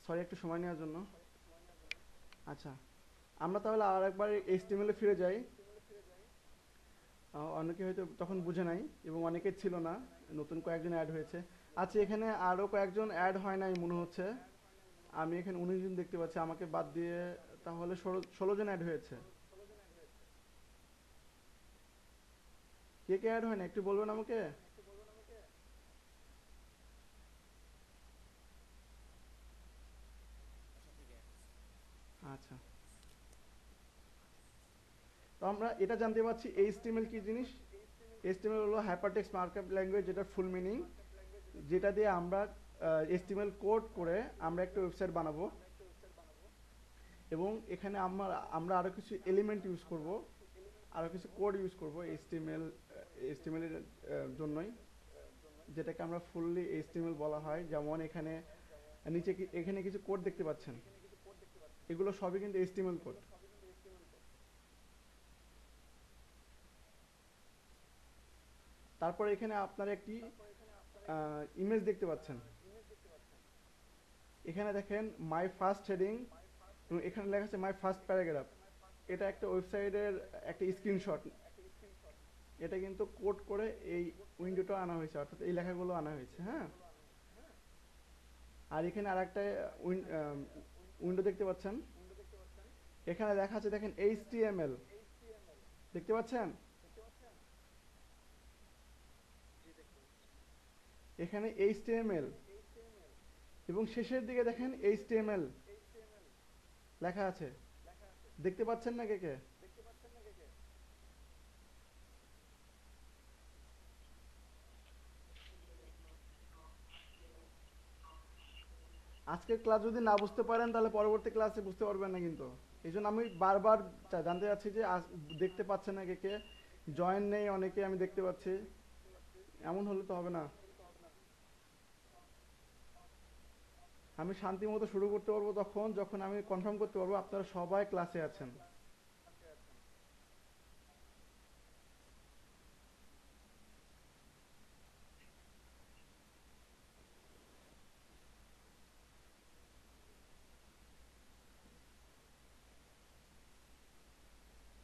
Sorry একটু সময় নেওয়ার জন্য। আচ্ছা, আমরা তাহলে আর একবার এইচটিএমএল এ ফিরে যাই। অনেকে হয়তো তখন বুঝে নাই এবং অনেকে ছিল না, নতুন কয়েকজন অ্যাড হয়েছে। আচ্ছা, এখানে আরো কয়েকজন অ্যাড হয় নাই মনে হচ্ছে। আমি এখানে 19 জন দেখতে পাচ্ছি আমাকে বাদ দিয়ে। তাহলে 16 জন অ্যাড হয়েছে। কে কে অ্যাড হয় না একটু বলবেন আমাকে? আচ্ছা, তো আমরা এটা জানতে পারছি এইচটিএমএল কি জিনিস। এইচটিএমএল হলো হাইপারটেক্সট মার্কআপ ল্যাঙ্গুয়েজ, যেটা ফুল মিনিং, যেটা দিয়ে আমরা এইচটিএমএল কোড করে আমরা একটা ওয়েবসাইট বানাবো। এবং এখানে আমরা আমরা আরো কিছু এলিমেন্ট ইউজ করব, আরো কিছু কোড ইউজ করব এইচটিএমএল এর জন্যই, যেটাকে আমরা ফুললি এইচটিএমএল বলা হয়। যেমন এখানে নিচে এখানে কিছু কোড দেখতে পাচ্ছেন, এগুলো সবই কিন্তু এইচটিএমএল কোড। তারপর এখানে আপনারা একটি ইমেজ দেখতে পাচ্ছেন। এখানে দেখেন মাই ফার্স্ট হেডিং, এবং এখানে লেখা আছে মাই ফার্স্ট প্যারাগ্রাফ। এটা একটা ওয়েবসাইটের একটা স্ক্রিনশট। এটা কিন্তু কোড করে এই উইন্ডোটা আনা হয়েছে, অর্থাৎ এই লেখাগুলো আনা হয়েছে, হ্যাঁ। আর এখানে আর একটা উইন্ডো দেখতে পাচ্ছেন। এখানে লেখা আছে দেখেন এইচটিএমএল, দেখতে পাচ্ছেন? এখানে এইচটিএমএল এবং শেষের দিকে দেখেন এইচটিএমএল লেখা আছে, দেখতে পাচ্ছেন না কে কে? আজকের ক্লাস যদি না বুঝতে পারেন তাহলে পরবর্তী ক্লাসে বুঝতে পারবেন না কিন্তু। এই জন্য আমি বারবার জানতে চাচ্ছি যে দেখতে পাচ্ছেন না কে কে। জয়েন নেই অনেকে, আমি দেখতে পাচ্ছি। এমন হলে তো হবে না। আমি শান্তি মতো শুরু করতে পারবো তখন যখন আমি কনফার্ম করতে পারবো আপনারা সবাই ক্লাসে আছেন।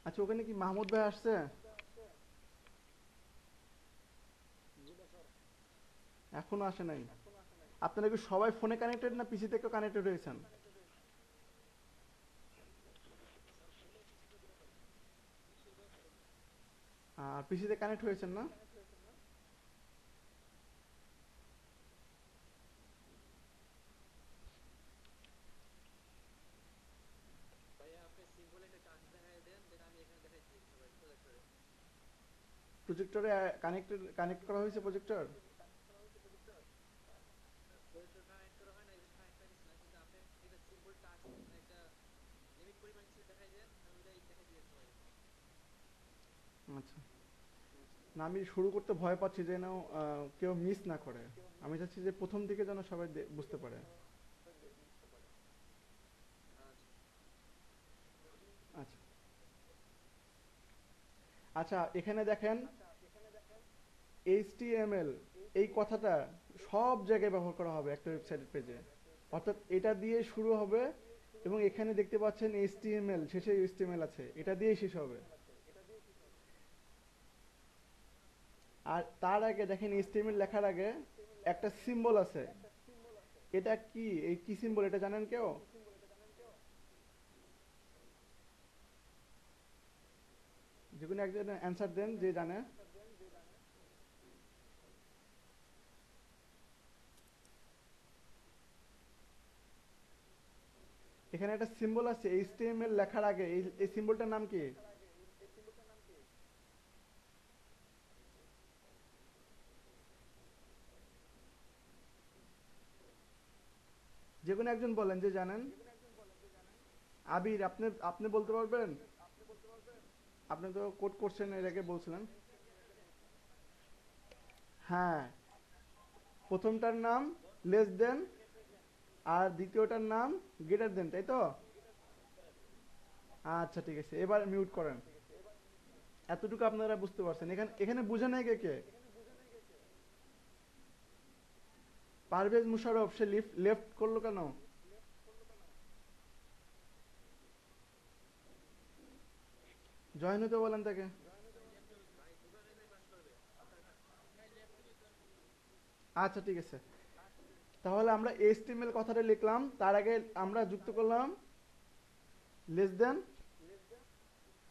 আচ্ছা, ওখানে কি মাহমুদ ভাই আসছে? এখনো আসে নাই? আপনারা কি সবাই ফোনে কানেক্টেড না পিসি থেকেও কানেক্টেড হয়েছেন? আর পিসিতে কানেক্ট হয়েছেন না? প্রজেক্টরে কানেক্ট করা হয়েছে প্রজেক্টর? আচ্ছা, না আমি শুরু করতে ভয় পাচ্ছি যেন কেউ মিস না করে। আমি চাচ্ছি যে প্রথম দিকে যেন সবাই বুঝতে পারে। আচ্ছা, আচ্ছা, এখানে দেখেন এইচটিএমএল এই কথাটা সব জায়গায় ব্যবহার করা হবে একটা ওয়েবসাইটের পেজে, অর্থাৎ এটা দিয়ে শুরু হবে এবং এখানে দেখতে পাচ্ছেন এইচটিএমএল, শেষে এইচটিএমএল আছে, এটা দিয়েই শেষ হবে। আর তার আগে দেখেন এইচটিএমএল লেখার আগে একটা সিম্বল আছে। এটা কি, এই কি সিম্বল এটা জানেন কেউ? যে কোনো একজন অ্যান্সার দেন যে জানে। এখানে একটা সিম্বল আছে এইচটিএমএল লেখার আগে, এই সিম্বলটার নাম কি? যে কোনো একজন বলেন যে জানেন। আবির, আপনি আপনি বলতে পারবেন? আপনি তো কোড করছেন এর আগে বলছিলেন। হ্যাঁ, প্রথমটার নাম লেস দেন, আর দ্বিতীয়টার নাম গ্রেটার দেন, তাই তো? আচ্ছা, ঠিক আছে, এবার মিউট করেন। এতটুকু আপনারা বুঝতে পারছেন? এখানে এখানে বুঝে নাই কে কে? পারভেজ মুশারফ সে লেফট করলো কেন? জয়েন হতে বলেন তাকে। আচ্ছা ঠিক আছে, তাহলে আমরা এইচটিএমএল কথাটা লিখলাম, তার আগে আমরা যুক্ত করলাম লেস দেন,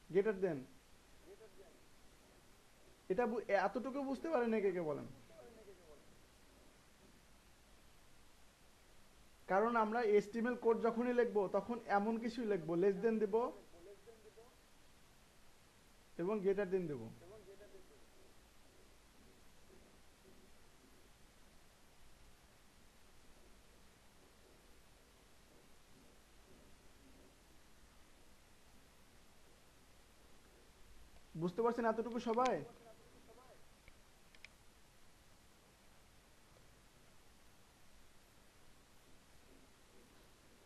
গ্রেটার দেন। এটা এতটুকু বুঝতে পারেন কে কে বলেন? কারণ আমরা এইচটিএমএল কোড যখনই লিখবো তখন এমন কিছুই লিখবো, লেস দেন দেব এবং গ্রেটার দেন দেব। বুঝতে পারছেন এতটুকু সবাই?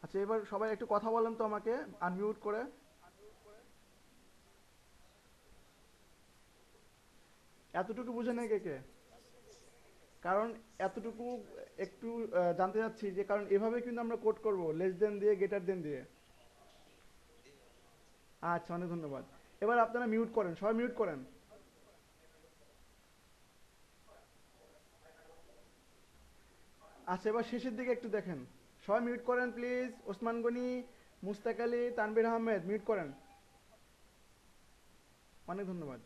আচ্ছা এবার সবাই একটু কথা বলেন তো আমাকে আনমিউট করে। এতটুকু বুঝে নেই কে কে? কারণ এতটুকু একটু জানতে চাচ্ছি যে কারণ এভাবে কিন্তু আমরা কোড করব লেস দেন দিয়ে গ্রেটার দেন দিয়ে। আচ্ছা অনেক ধন্যবাদ। এবার আপনারা মিউট করেন, সবাই মিউট করেন। আচ্ছা এবার শেষের দিকে একটু দেখেন, সবাই মিউট করেন প্লিজ। ওসমান গনি, মুস্তাক আলী, তানভীর আহমেদ মিউট করেন। অনেক ধন্যবাদ।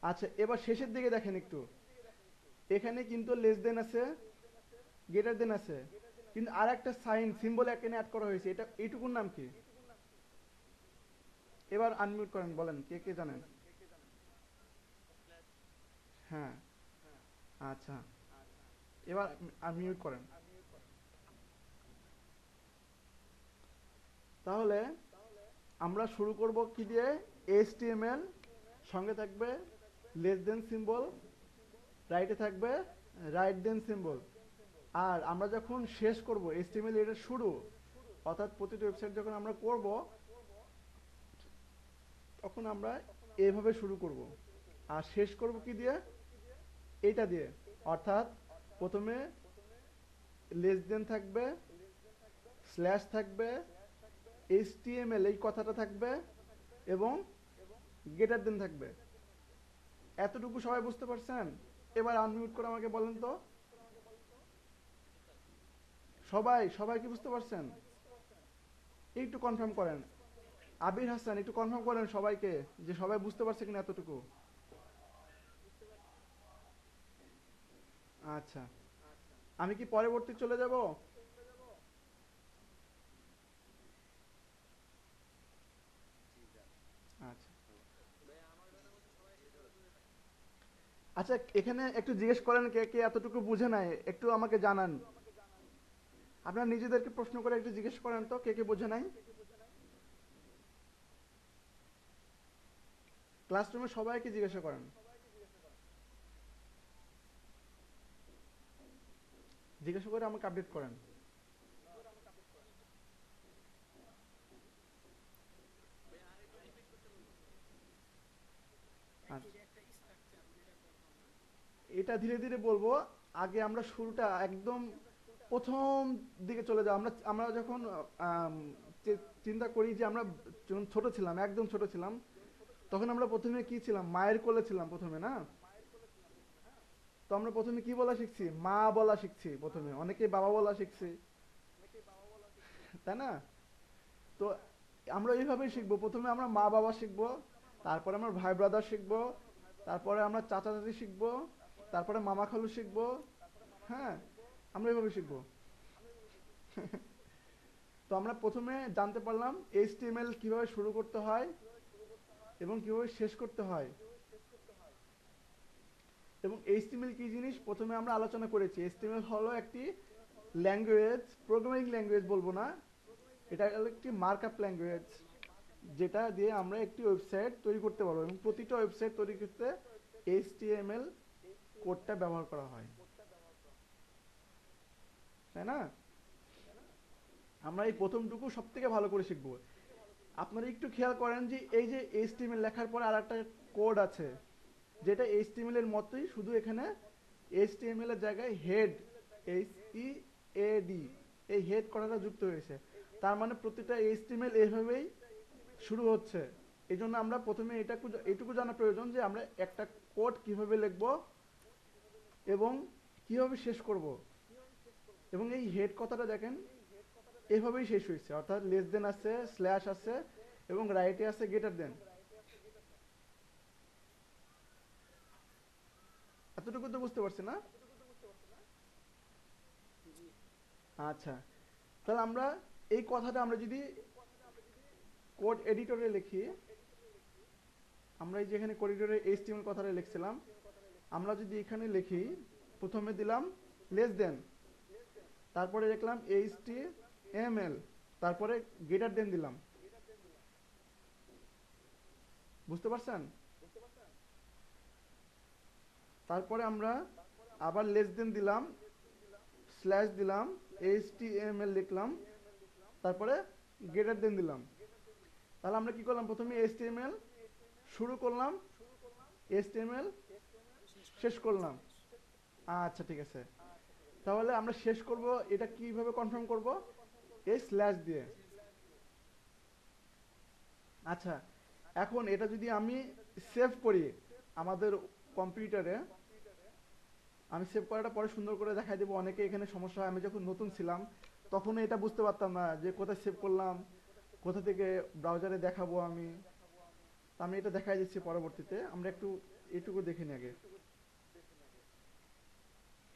আচ্ছা এবার শেষের দিকে দেখেন একটু, এখানে কিন্তু লেস দেন আছে, গ্রেটার দেন আছে, কিন্তু আর একটা সাইন সিম্বল এখানে অ্যাড করা হয়েছে, এটা এইটুকুর নাম কি? এবার আনমিউট করেন, বলেন কে কে জানেন? হ্যাঁ। আচ্ছা এবার আনমিউট করেন। তাহলে আমরা শুরু করব কি দিয়ে? এইচটিএমএল, সঙ্গে থাকবে লেস দেন সিম্বল, রাইটে থাকবে রাইট দেন সিম্বল। আর আমরা যখন শেষ করব এইচটিএমএল, এটা শুরু, অর্থাৎ প্রতিটি ওয়েবসাইট যখন আমরা করব তখন আমরা এভাবে শুরু করব, আর শেষ করব কি দিয়ে? এইটা দিয়ে। অর্থাৎ প্রথমে লেস দেন থাকবে, স্ল্যাশ থাকবে, এইচটিএমএল এই কথাটা থাকবে এবং গ্রেটার দেন থাকবে। এতটুকু সবাই বুঝতে পারছেন? এবার আনমিউট করে আমাকে বলেন তো। সবাই সবাই কি বুঝতে পারছেন? একটু কনফার্ম করেন। আবির হাসান একটু কনফার্ম করেন সবাইকে যে সবাই বুঝতে পারছে কিনা এতটুকু। আচ্ছা, আমি কি পরবর্তী চলে যাব? আচ্ছা আচ্ছা, এখানে একটু জিজ্ঞেস করেন কে কে এতটুকু বুঝে নাই, একটু আমাকে জানান। আপনারা নিজেদেরকে প্রশ্ন করে একটু জিজ্ঞেস করেন তো কে কে বুঝে নাই। ক্লাসরুমে সবাইকে জিজ্ঞাসা করেন। জিজ্ঞাসা করে আমাকে আপডেট করেন। আচ্ছা, এটা ধীরে ধীরে বলবো। আগে আমরা শুরুটা একদম প্রথম দিকে চলে যাও। আমরা আমরা যখন আম, চিন্তা করি যে আমরা যখন ছোট ছিলাম, একদম ছোট ছিলাম, তখন আমরা প্রথমে কি ছিলাম? মায়ের কোলে ছিলাম প্রথমে, না? তো আমরা প্রথমে কি বলা শিখছি? মা বলা শিখছি প্রথমে, অনেকে বাবা বলা শিখছি, তাই না? তো আমরা এইভাবেই শিখবো, প্রথমে আমরা মা বাবা শিখবো, তারপরে আমরা ভাই ব্রাদার শিখবো, তারপরে আমরা চাচা চাচি শিখবো, তারপরে মামা খালু শিখবো। হ্যাঁ, আমরা এইভাবে শিখবো। তো আমরা প্রথমে জানতে পারলাম এইচটিএমএল কিভাবে শুরু করতে হয় এবং কিভাবে শেষ করতে হয়, এবং এইচটিএমএল কি জিনিস প্রথমে আমরা আলোচনা করেছি। এইচটিএমএল হলো একটি ল্যাঙ্গুয়েজ, প্রোগ্রামিং ল্যাঙ্গুয়েজ বলবো না, এটা হলো একটি মার্কআপ ল্যাঙ্গুয়েজ, যেটা দিয়ে আমরা একটি ওয়েবসাইট তৈরি করতে পারবো, এবং প্রতিটা ওয়েবসাইট তৈরি করতে এইচটিএমএল কোডটা ব্যবহার করা হয়, তাই না? আমরা এই প্রথমটুকু সব থেকে ভালো করে শিখবো। আপনারা একটু খেয়াল করেন যে এই যে এইচটিএমএল লেখার পরে আর একটা কোড আছে, যেটা এইচটিএমএল এর মতোই, শুধু এখানে এইচটিএমএল এর জায়গায় হেড, HEAD, এই হেড কথাটা যুক্ত হয়েছে। তার মানে প্রতিটা এইচটিএমএল এইভাবেই শুরু হচ্ছে, এই জন্য আমরা প্রথমে এইটুকু জানা প্রয়োজন যে আমরা একটা কোড কিভাবে লিখব এবং কিভাবে শেষ করব। এবং এই হেড কথাটা দেখেন এভাবেই শেষ হয়েছে, অর্থাৎ লেস দেন আছে, স্ল্যাশ আছে এবং রাইটে আছে গ্রেটার দেন। এতটুকু তো বুঝতে পারছি না? আচ্ছা, তাহলে আমরা এই কথাটা আমরা যদি কোড এডিটরে লিখি, আমরা এই যেখানে করিডোরে এইচটিএমএল কথাটা লিখছিলাম, আমরা যদি এখানে লিখি, প্রথমে দিলাম লেস দেন, তারপরে লিখলাম এইচটিএমএল, তারপরে গ্রেটার দেন দিলাম। বুঝতে পারছেন? তারপরে আমরা আবার লেস দেন দিলাম, স্ল্যাশ দিলাম, এইচটিএমএল লিখলাম, তারপরে গ্রেটার দেন দিলাম। তাহলে আমরা কি করলাম, প্রথমে এইচটিএমএল শুরু করলাম, এইচটিএমএল শেষ করলাম। আচ্ছা ঠিক আছে, তাহলে আমরা শেষ করব এটা কিভাবে কনফার্ম করব? এই স্ল্যাশ দিয়ে। আচ্ছা, এখন এটা যদি আমি সেভ করি আমাদের কম্পিউটারে, আমি সেভ করাটা পরে সুন্দর করে দেখাই দেবো। অনেকে এখানে সমস্যা হয়, আমি যখন নতুন ছিলাম তখন এটা বুঝতে পারতাম না যে কোথায় সেভ করলাম, কোথা থেকে ব্রাউজারে দেখাবো আমি। তো আমি এটা দেখাই দিচ্ছি পরবর্তীতে, আমরা একটু এটুকু দেখে নিই আগে।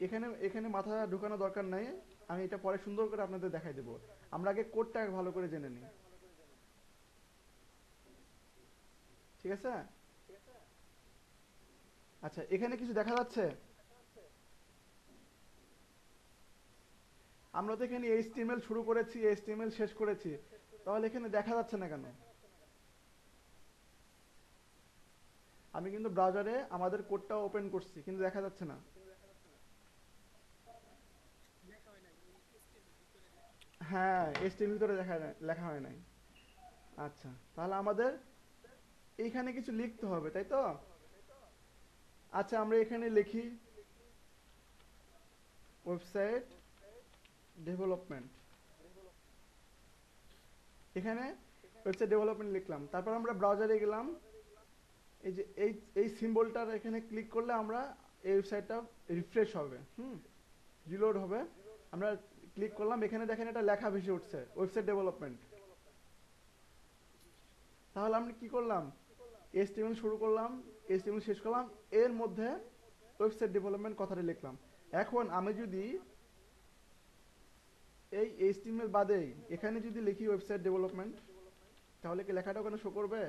এখানে এখানে মাথা ঢোকানো দরকার নাই, আমি এটা পরে সুন্দর করে আপনাদের দেখাই দেবো। আমরা আগে কোডটা ভালো করে জেনে নিই, ঠিক আছে? আচ্ছা, এখানে কিছু দেখা যাচ্ছে? আমরা তো এখানে এইচটিএমএল শুরু করেছি, এইচটিএমএল শেষ করেছি, তাহলে এখানে দেখা যাচ্ছে না কেন? আমি কিন্তু ব্রাউজারে আমাদের কোডটা ওপেন করছি কিন্তু দেখা যাচ্ছে না। হ্যাঁ, এইচটিএমএল ভিতরে লেখা হয় নাই। আচ্ছা, তাহলে আমাদের এইখানে কিছু লিখতে হবে, তাই তো? আচ্ছা, আমরা এখানে লিখি ওয়েবসাইট ডেভেলপমেন্ট। এখানে ওয়েবসাইট ডেভেলপমেন্ট লিখলাম, তারপর আমরা ব্রাউজারে গেলাম, এই যে এই সিম্বলটার এখানে ক্লিক করলে আমরা এই ওয়েবসাইটটা রিফ্রেশ হবে, রিলোড হবে। আমরা ক্লিক করলাম, এখানে দেখেন এটা লেখা ভেসে উঠছে ওয়েবসাইট ডেভেলপমেন্ট। তাহলে আমরা কি করলাম, এইচটিএমএল শুরু করলাম, এইচটিএমএল শেষ করলাম, এর মধ্যে ওয়েবসাইট ডেভেলপমেন্ট কথাটা লিখলাম। এখন আমি যদি এই এইচটিএমএল বাদে এখানে যদি লিখি ওয়েবসাইট ডেভেলপমেন্ট, তাহলে কি লেখাটা ওখানে শো করবে?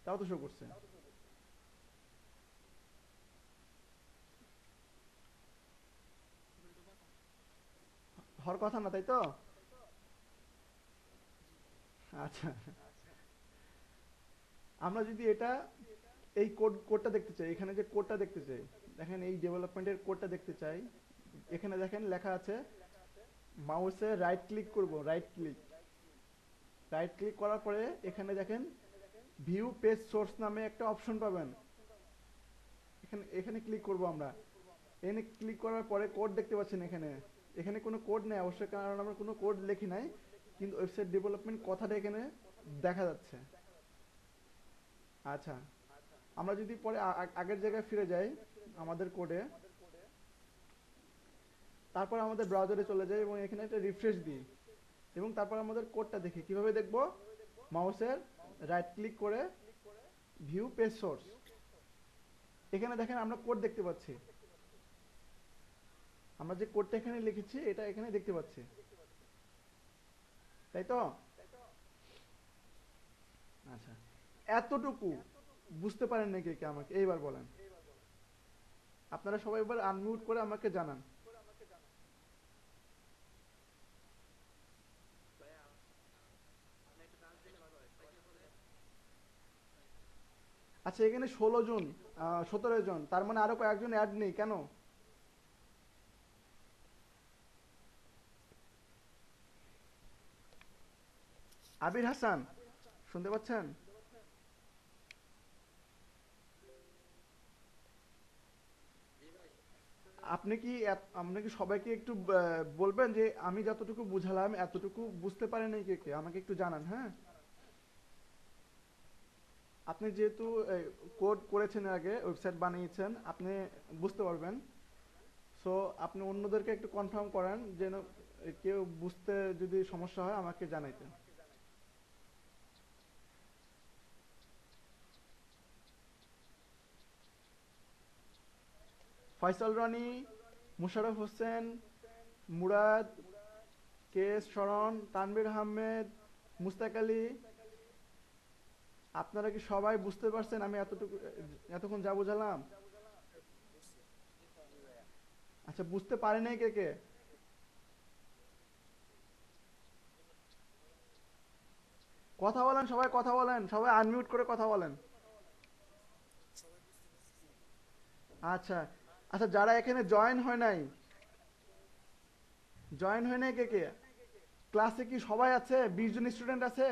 তাও তো শো করছে। হওয়ার কথা না, তাই তো? আচ্ছা, আমরা যদি এটা এই কোডটা দেখতে চাই, এখানে যে কোডটা দেখতে চাই, দেখেন এই ডেভেলপমেন্টের কোডটা দেখতে চাই, এখানে দেখেন লেখা আছে, মাউসে রাইট ক্লিক করব, রাইট ক্লিক করার পরে এখানে দেখেন ভিউ পেজ সোর্স নামে একটা অপশন পাবেন। এখানে এখানে ক্লিক করব আমরা। এখানে ক্লিক করার পরে কোড দেখতে পাচ্ছেন, এখানে এখানে কোনো কোড নেই অবশ্যই, কারণ আমরা কোনো কোড লিখি নাই, কিন্তু ওয়েবসাইট ডেভেলপমেন্ট কথাটা এখানে দেখা যাচ্ছে। আচ্ছা, আমরা যদি পরে আগের জায়গায় ফিরে যাই আমাদের কোডে, তারপর আমাদের ব্রাউজারে চলে যাই এবং এখানে একটা রিফ্রেশ দিই এবং তারপর আমাদের কোডটা দেখি। কিভাবে দেখব? মাউসের রাইট ক্লিক করে ভিউ পেজ সোর্স, এখানে দেখেন আমরা কোড দেখতে পাচ্ছি, আমরা যে কোডটা এখানে লিখেছি এটা এখানে দেখতে পাচ্ছি, তাই তো? আচ্ছা, এতটুকু বুঝতে পারেন নাকি কে আমাকে এইবার বলেন? আপনারা সবাই এবার আনমিউট করে আমাকে জানান। আচ্ছা, এখানে 16 জন, 17 জন, তার মানে আরো কয়েকজন অ্যাড নেই কেন? আবির হাসান, শুনতে পাচ্ছেন? আপনি কি সবাইকে একটু বলবেন যে আমি যতটুকু বুঝালাম এতটুকু বুঝতে পারেন নাই কে কে আমাকে একটু জানান, হ্যাঁ? আপনি যেহেতু কোড করেছেন এর আগে, ওয়েবসাইট বানিয়েছেন, আপনি বুঝতে পারবেন। সো আপনি অন্যদেরকে একটু কনফার্ম করেন যেন কেউ বুঝতে যদি সমস্যা হয় আমাকে জানাইতে। ফয়সাল রানী, মুশারফ হোসেন, মুরাদ, কে এস শরণ, তানভীর আহমেদ, মুস্তাক আলী, আপনারা কি সবাই বুঝতে পারছেন আমি এতক্ষণ যা বুঝালাম? আচ্ছা, বুঝতে পারে নাই কে কে? কথা বলেন, সবাই কথা বলেন, সবাই আনমিউট করে কথা বলেন। আচ্ছা, আচ্ছা, যারা এখানে জয়েন হয় নাই কে কে? ক্লাসে কি সবাই আছে? 20 জন স্টুডেন্ট আছে?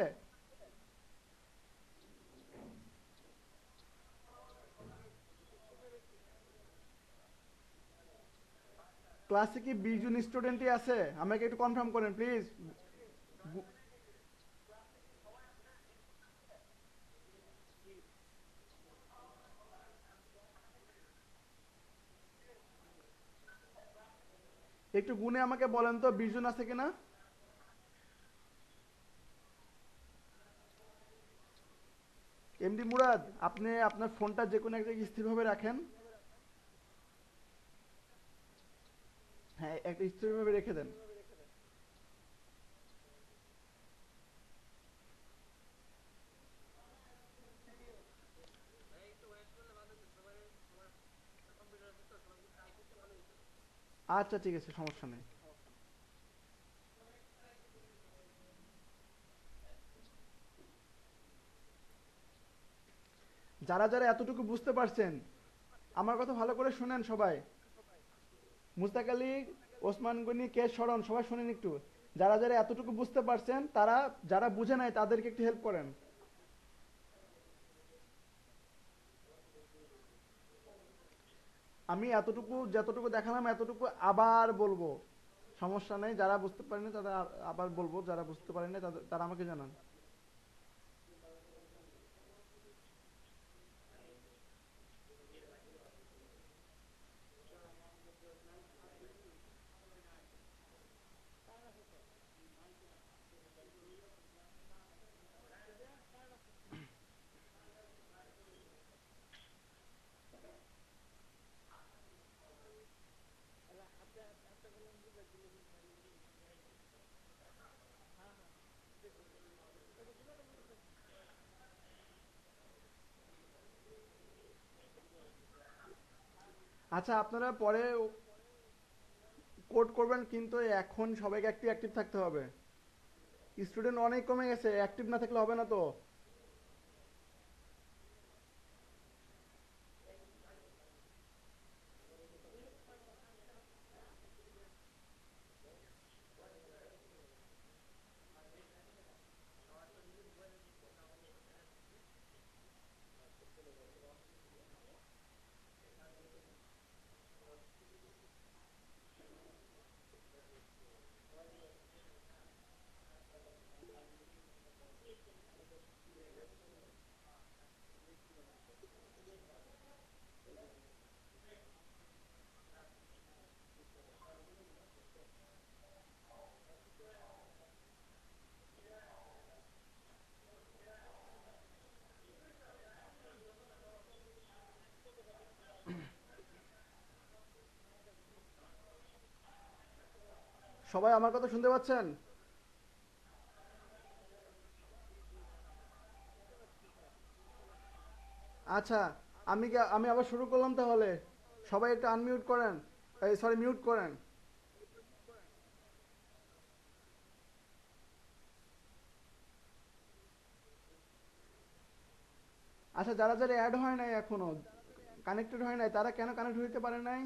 ক্লাসে কি 20 জন স্টুডেন্টই আছে? আমাকে একটু কনফার্ম করেন প্লিজ। একটু গুনে আমাকে বলেন তো 20 জন আছে কিনা। এমডি মুরাদ, আপনি আপনার ফোনটা যে কোনো এক জায়গায় স্থিরভাবে রাখেন। হ্যাঁ, একটা স্থিরভাবে রেখে দেন। আচ্ছা, ঠিক আছে, সমস্যা নেই। যারা যারা এতটুকু বুঝতে পারছেন আমার কথা ভালো করে শুনেন সবাই। মুস্তাক আলী, ওসমান গনি, কে শরণ, সবাই শুনেন একটু। যারা যারা এতটুকু বুঝতে পারছেন তারা, যারা বুঝে নাই তাদেরকে একটু হেল্প করেন। আমি এতটুকু যতটুকু দেখালাম এতটুকু আবার বলবো। সমস্যা নেই, যারা বুঝতে পারেনি তারা আবার বলবো, যারা বুঝতে পারেনি তারা আমাকে জানান। আচ্ছা, আপনারা পরে কোড করবেন কিন্তু এখন সবাইকে একটু অ্যাক্টিভ থাকতে হবে। স্টুডেন্ট অনেক কমে গেছে, অ্যাক্টিভ না থাকলে হবে না তো। সবাই আমার কথা শুনতে পাচ্ছেন? আচ্ছা, আমি আবার শুরু করলাম তাহলে। সবাই একটু আনমিউট করেন, এই সরি, মিউট করেন। আচ্ছা, যারা যারা অ্যাড হয় নাই এখনো, কানেক্টেড হয় নাই, তারা কেন কানেক্ট হইতে পারে নাই?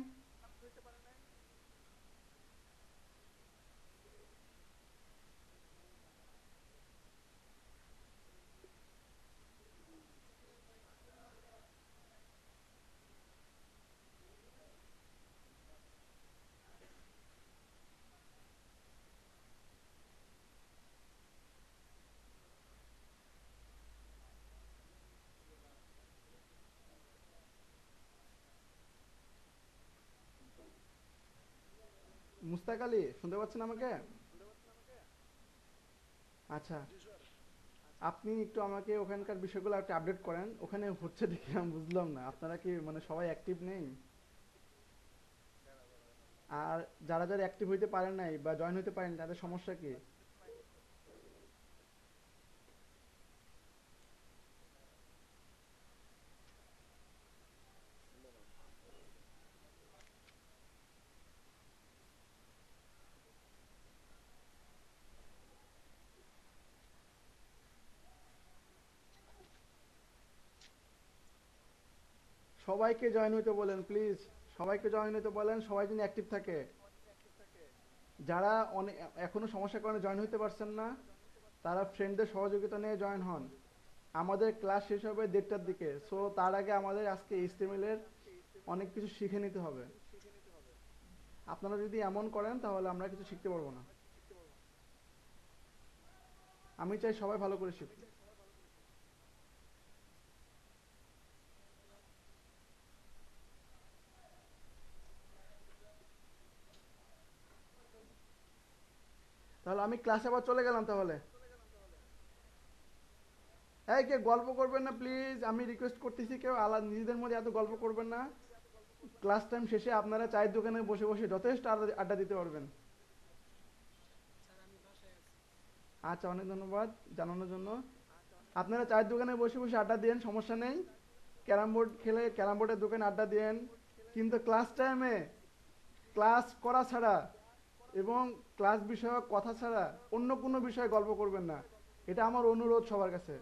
মুস্তাক আলী শুনতে পাচ্ছেন আমাকে? আচ্ছা, আপনি একটু আমাকে ওখানকার বিষয়গুলো একটু আপডেট করেন, ওখানে হচ্ছে দেখি আমি বুঝলাম না, আপনারা কি মানে সবাই অ্যাক্টিভ নেই? আর যারা যারা অ্যাক্টিভ হইতে পারেন নাই বা জয়েন হইতে পারেন তাদের সমস্যা কি? সবাইকে জয়েন হইতে বলেন প্লিজ, সবাইকে জয়েন হইতে বলেন, সবাই যেন অ্যাক্টিভ থাকে। যারা অনেক এখনো সমস্যার কারণে জয়েন হইতে পারছেন না, তারা ফ্রেন্ডদের সহযোগিতা নিয়ে জয়েন হন। আমাদের ক্লাস শেষ হবে 1:30টার দিকে, সো তার আগে আমাদের আজকে এইচটিএমএল এর অনেক কিছু শিখে নিতে হবে। আপনারা যদি এমন করেন তাহলে আমরা কিছু শিখতে পারবো না। আমি চাই সবাই ভালো করে শিখুক। তাহলে আমি ক্লাসে আবার চলে গেলাম তাহলে। এই কে গল্প করবেন না প্লিজ, আমি রিকোয়েস্ট করতেছি, কেউ আলাদা নিজেদের মধ্যে এত গল্প করবেন না। ক্লাস টাইম শেষে আপনারা চায়ের দোকানে বসে বসে যথেষ্ট আড্ডা আড্ডা দিতে পারবেন। আচ্ছা, অনেক ধন্যবাদ জানানোর জন্য। আপনারা চায়ের দোকানে বসে বসে আড্ডা দিন, সমস্যা নেই। ক্যারাম বোর্ড খেলে ক্যারাম বোর্ডের দোকানে আড্ডা দিন, কিন্তু ক্লাস টাইমে ক্লাস করা ছাড়া এবং ক্লাস বিষয়ক কথা ছাড়া অন্য কোনো বিষয়ে গল্প করবেন না। এটা আমার অনুরোধ সবার কাছে।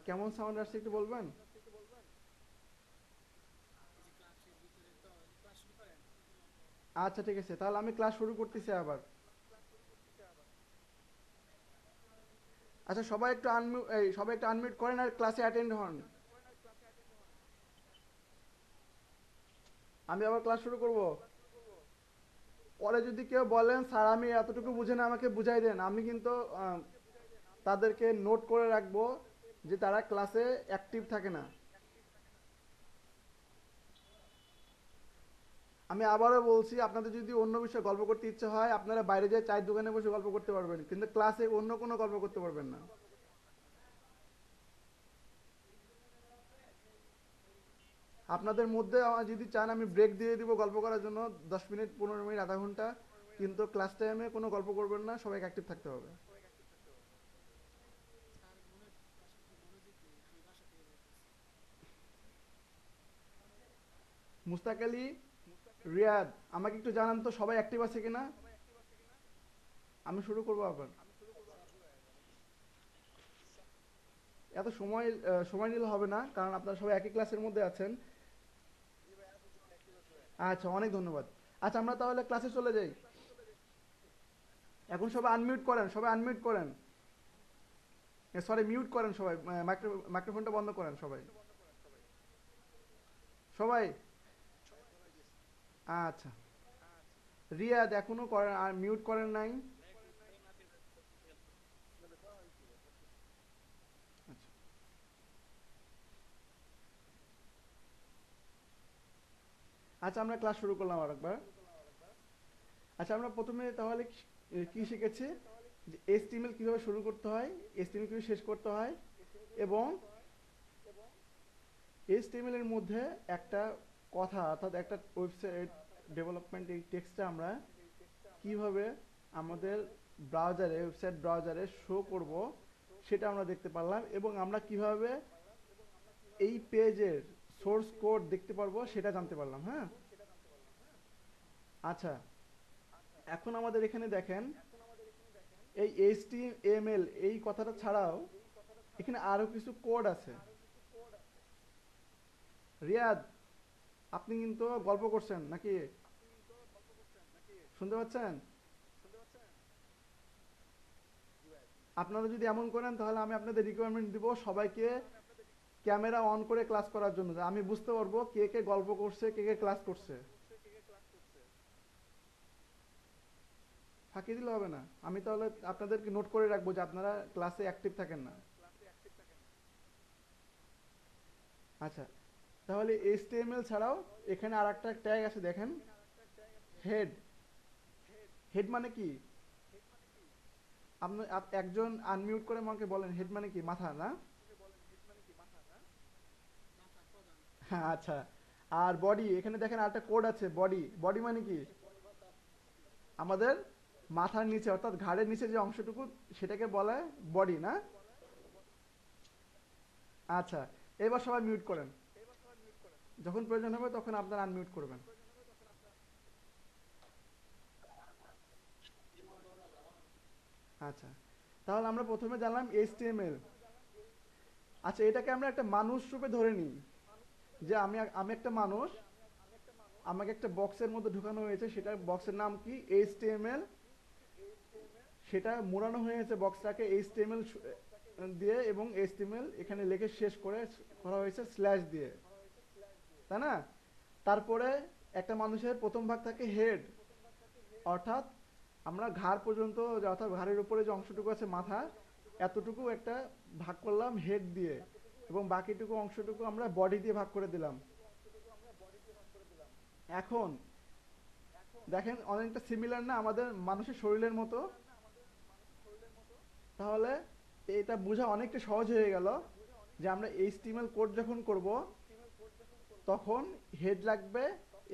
কেমন সাউন্ড আসছে একটু বলবেন? আচ্ছা ঠিক আছে, তাহলে আমি ক্লাস শুরু করতেছি আবার। আচ্ছা, সবাই একটু আনমিউট, এই সবাই একটু আনমিউট করেন আর ক্লাসে অ্যাটেন্ড হন। আমি আবার ক্লাস শুরু করব। পরে যদি কেউ বলেন স্যার আমি এতটুকু বুঝে না, আমাকে বুঝাই দেন, আমি কিন্তু তাদেরকে নোট করে রাখবো যে তারা ক্লাসে অ্যাক্টিভ থাকে না। আমি আবারও বলছি, আপনাদের যদি অন্য বিষয়ে গল্প করতে ইচ্ছে হয় আপনারা বাইরে যেয়ে চায়ের দোকানে বসে গল্প করতে পারবেন, কিন্তু ক্লাসে অন্য কোনো গল্প করতে পারবেন না। আপনাদের মধ্যে যদি চান আমি ব্রেক দিয়ে দিব গল্প করার জন্য, 10 মিনিট, 15 মিনিট, আধা ঘন্টা, কিন্তু ক্লাস টাইমে কোনো গল্প করবেন না, সবাইকে অ্যাক্টিভ থাকতে হবে। মুস্তাক আলী, রিয়াদ, আমাকে একটু জানান তো সবাই অ্যাক্টিভ আছে কিনা। আমি শুরু করবো আবার। এত সময় নিলে হবে না, কারণ আপনারা সবাই একই ক্লাসের মধ্যে আছেন। আচ্ছা, অনেক ধন্যবাদ। আচ্ছা, আমরা তাহলে ক্লাসে চলে যাই। এখন সবাই আনমিউট করেন, সবাই আনমিউট করেন। সরি, মিউট করেন সবাই, মাইক্রোফোনটা বন্ধ করেন সবাই। সবাই। আচ্ছা, রিয়াদ এখনো করেন আর মিউট করেন নাই। আচ্ছা, আচ্ছা, আমরা ক্লাস শুরু করলাম আরেকবার। আচ্ছা, আমরা প্রথমে তাহলে কি শিখেছি, যে এইচটিএমএল কিভাবে শুরু করতে হয়, এইচটিএমএল কিভাবে শেষ করতে হয়, এবং এইচটিএমএল এর মধ্যে একটা কথা, অর্থাৎ একটা ওয়েবসাইট ডেভেলপমেন্ট, এই টেক্সটটা আমরা কিভাবে আমাদের ব্রাউজারে, ওয়েবসাইট ব্রাউজারে শো করব সেটা আমরা দেখতে পারলাম, এবং আমরা কিভাবে এই পেজের সোর্স কোড দেখতে পারবো সেটা জানতে পারলাম। হ্যাঁ, আচ্ছা, এখন আমাদের এখানে দেখেন, এই এইচটিএমএল এই কথাটা ছাড়াও এখানে আরো কিছু কোড আছে। রিয়াদ, আপনি কিন্তু গল্প করছেন নাকি? শুনতে পাচ্ছেন? আপনারা যদি এমন করেন তাহলে আমি আপনাদের রিকোয়ারমেন্ট দিব সবাইকে ক্যামেরা অন করে ক্লাস করার জন্য, যে আমি বুঝতে পারবো কে কে গল্প করছে, কে কে ক্লাস করছে। ফাঁকি দিলে হবে না, আমি তাহলে আপনাদেরকে নোট করে রাখবো যে আপনারা ক্লাসে অ্যাক্টিভ থাকেন না। আচ্ছা, তাহলে এইচটিএমএল ছাড়াও এখানে আর একটা ট্যাগ আছে দেখেন, হেড। হেড মানে কি? আপনি একজন আনমিউট করে আমাকে বলেন হেড মানে কি? মাথা না? হ্যাঁ, আচ্ছা। আর বডি, এখানে দেখেন আরেকটা কোড আছে, বডি। বডি মানে কি? আমাদের মাথার নিচে অর্থাৎ ঘাড়ের নিচে যে অংশটুকু, সেটাকে বলে বডি না? আচ্ছা, এবার সবাই মিউট করেন। যখন প্রয়োজন হবে তখন আপনারা আনমিউট করবেন। আচ্ছা, তাহলে আমরা প্রথমে জানলাম এইচটিএমএল। আচ্ছা, এটাকে আমরা একটা মানুষ রূপে ধরে নিই, যে আমি আমি একটা মানুষ, আমাকে একটা বক্সের মধ্যে ঢুকানো হয়েছে, সেটা বক্সের নাম কি? এইচটিএমএল। সেটা মোড়ানো হয়েছে বক্সটাকে এইচটিএমএল দিয়ে, এবং এইচটিএমএল এখানে লিখে শেষ করে করা হয়েছে স্ল্যাশ দিয়ে, তাই না? তারপরে একটা মানুষের প্রথম ভাগ থাকে হেড, অর্থাৎ আমরা ঘাড় পর্যন্ত, অর্থাৎ ঘাড়ের উপরে যে অংশটুকু আছে মাথা, এতটুকু একটা ভাগ করলাম হেড দিয়ে, এবং বাকিটুকু অংশটুকু আমরা বডি দিয়ে ভাগ করে দিলাম। এখন দেখেন অনেকটা সিমিলার না আমাদের মানুষের শরীরের মতো? তাহলে এটা বোঝা অনেকটা সহজ হয়ে গেল যে আমরা এইচটিএমএল কোড যখন করব তখন হেড লাগবে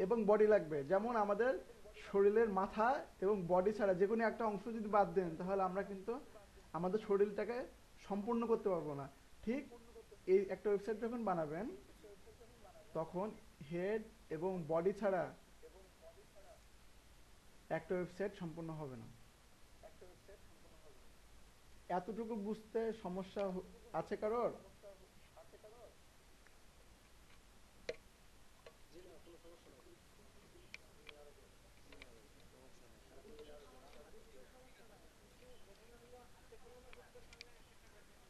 এবং বডি লাগবে। যেমন আমাদের শরীরের মাথা এবং বডি ছাড়া যে কোনো একটা অংশ যদি বাদ দেন, তাহলে আমরা কিন্তু আমাদের শরীরটাকে সম্পূর্ণ করতে পারবো না। ঠিক এই একটা ওয়েবসাইট যখন বানাবেন, তখন হেড এবং বডি ছাড়া একটা ওয়েবসাইট সম্পূর্ণ হবে না। এতটুকু বুঝতে সমস্যা আছে কারোর?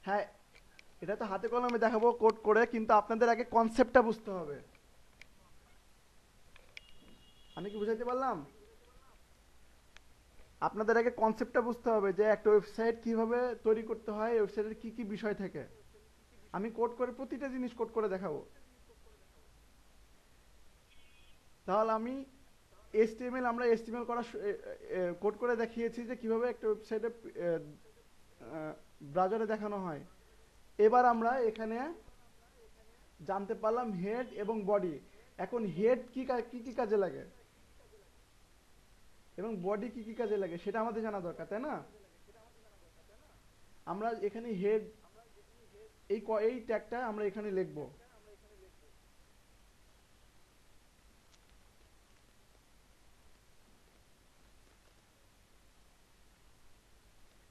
হ্যাঁ, এটা তো হাতে কলমে দেখাবো কোড করে, কিন্তু আপনাদের আগে কনসেপ্টটা বুঝতে হবে। আমি কি বুঝাইতে পারলাম? আপনাদের আগে কনসেপ্টটা বুঝতে হবে যে একটা ওয়েবসাইট কিভাবে তৈরি করতে হয়, ওয়েবসাইটের কি কি বিষয় থাকে। আমি কোড করে প্রতিটা জিনিস কোড করে দেখাবো। তাহলে আমি এইচটিএমএল, আমরা এইচটিএমএল করা কোড করে দেখিয়েছি যে কিভাবে একটা ওয়েবসাইটে ব্রাউজারে দেখানো হয়। এবার আমরা এখানে জানতে পারলাম হেড এবং বডি। এখন হেড কি কি কাজে লাগে এবং বডি কি কি কাজে লাগে সেটা আমাদের জানা দরকার, তাই না? আমরা এখানে হেড, এই ট্যাগটা আমরা এখানে লিখব।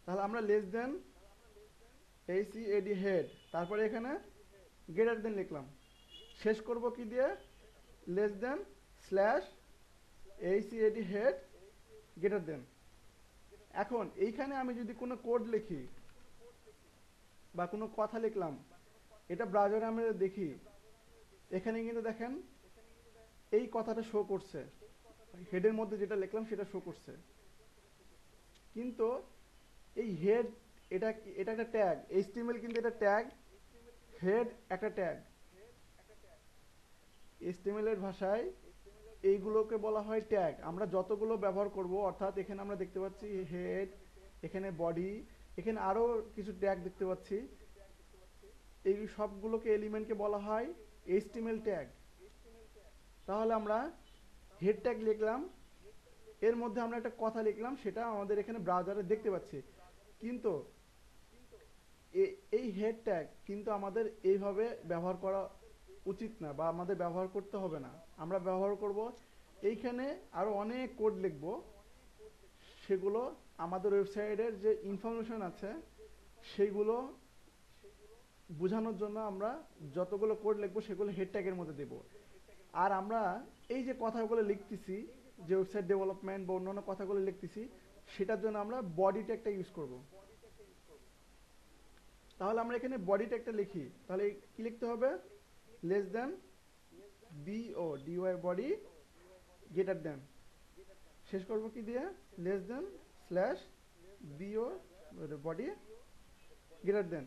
তাহলে আমরা লেস দেন এইচইএডি হেড, তারপরে এখানে গ্রেটার দেন লিখলাম। শেষ করব কি দিয়ে? Less than slash H E A D head greater than. এখন এইখানে আমি যদি কোনো কোড লিখি বা কোনো কথা লিখলাম, এটা ব্রাউজারে আমরা দেখি, এখানে কিন্তু দেখেন এই কথাটা শো করছে, হেডের মধ্যে যেটা লিখলাম সেটা শো করছে। কিন্তু এই হেড, এটা একটা ট্যাগ, এইচটিএমএল কিন্তু এটা ট্যাগ, হেড একটা ট্যাগ। এইচটিএমএল এর ভাষায় এইগুলোকে বলা হয় ট্যাগ। আমরা যতগুলো ব্যবহার করব, অর্থাৎ এখানে আমরা দেখতে পাচ্ছি হেড, এখানে বডি, এখানে আরো কিছু ট্যাগ দেখতে পাচ্ছি, এই সবগুলোকে এলিমেন্টকে বলা হয় এইচটিএমএল ট্যাগ। তাহলে আমরা হেড ট্যাগ লিখলাম, এর মধ্যে আমরা একটা কথা লিখলাম, সেটা আমাদের এখানে ব্রাউজারে দেখতে পাচ্ছি। কিন্তু এই হেড ট্যাগ কিন্তু আমাদের এইভাবে ব্যবহার করা উচিত না, বা আমাদের ব্যবহার করতে হবে না। আমরা ব্যবহার করব এইখানে আরো অনেক কোড লিখব, সেগুলো আমাদের ওয়েবসাইটের যে ইনফরমেশন আছে সেগুলো বোঝানোর জন্য আমরা যতগুলো কোড লিখবো সেগুলো হেড ট্যাগের মধ্যে দেব। আর আমরা এই যে কথাগুলো লিখতেছি, যে ওয়েবসাইট ডেভেলপমেন্ট বা অন্যান্য কথাগুলো লিখতেছি, সেটার জন্য আমরা বডি ট্যাগটা ইউজ করব। তাহলে আমরা এখানে বডি ট্যাগটা লিখি, তাহলে কি লিখতে হবে? Less than b o d y body greater than, শেষ করব কি দিয়ে? Less than slash b o body greater than.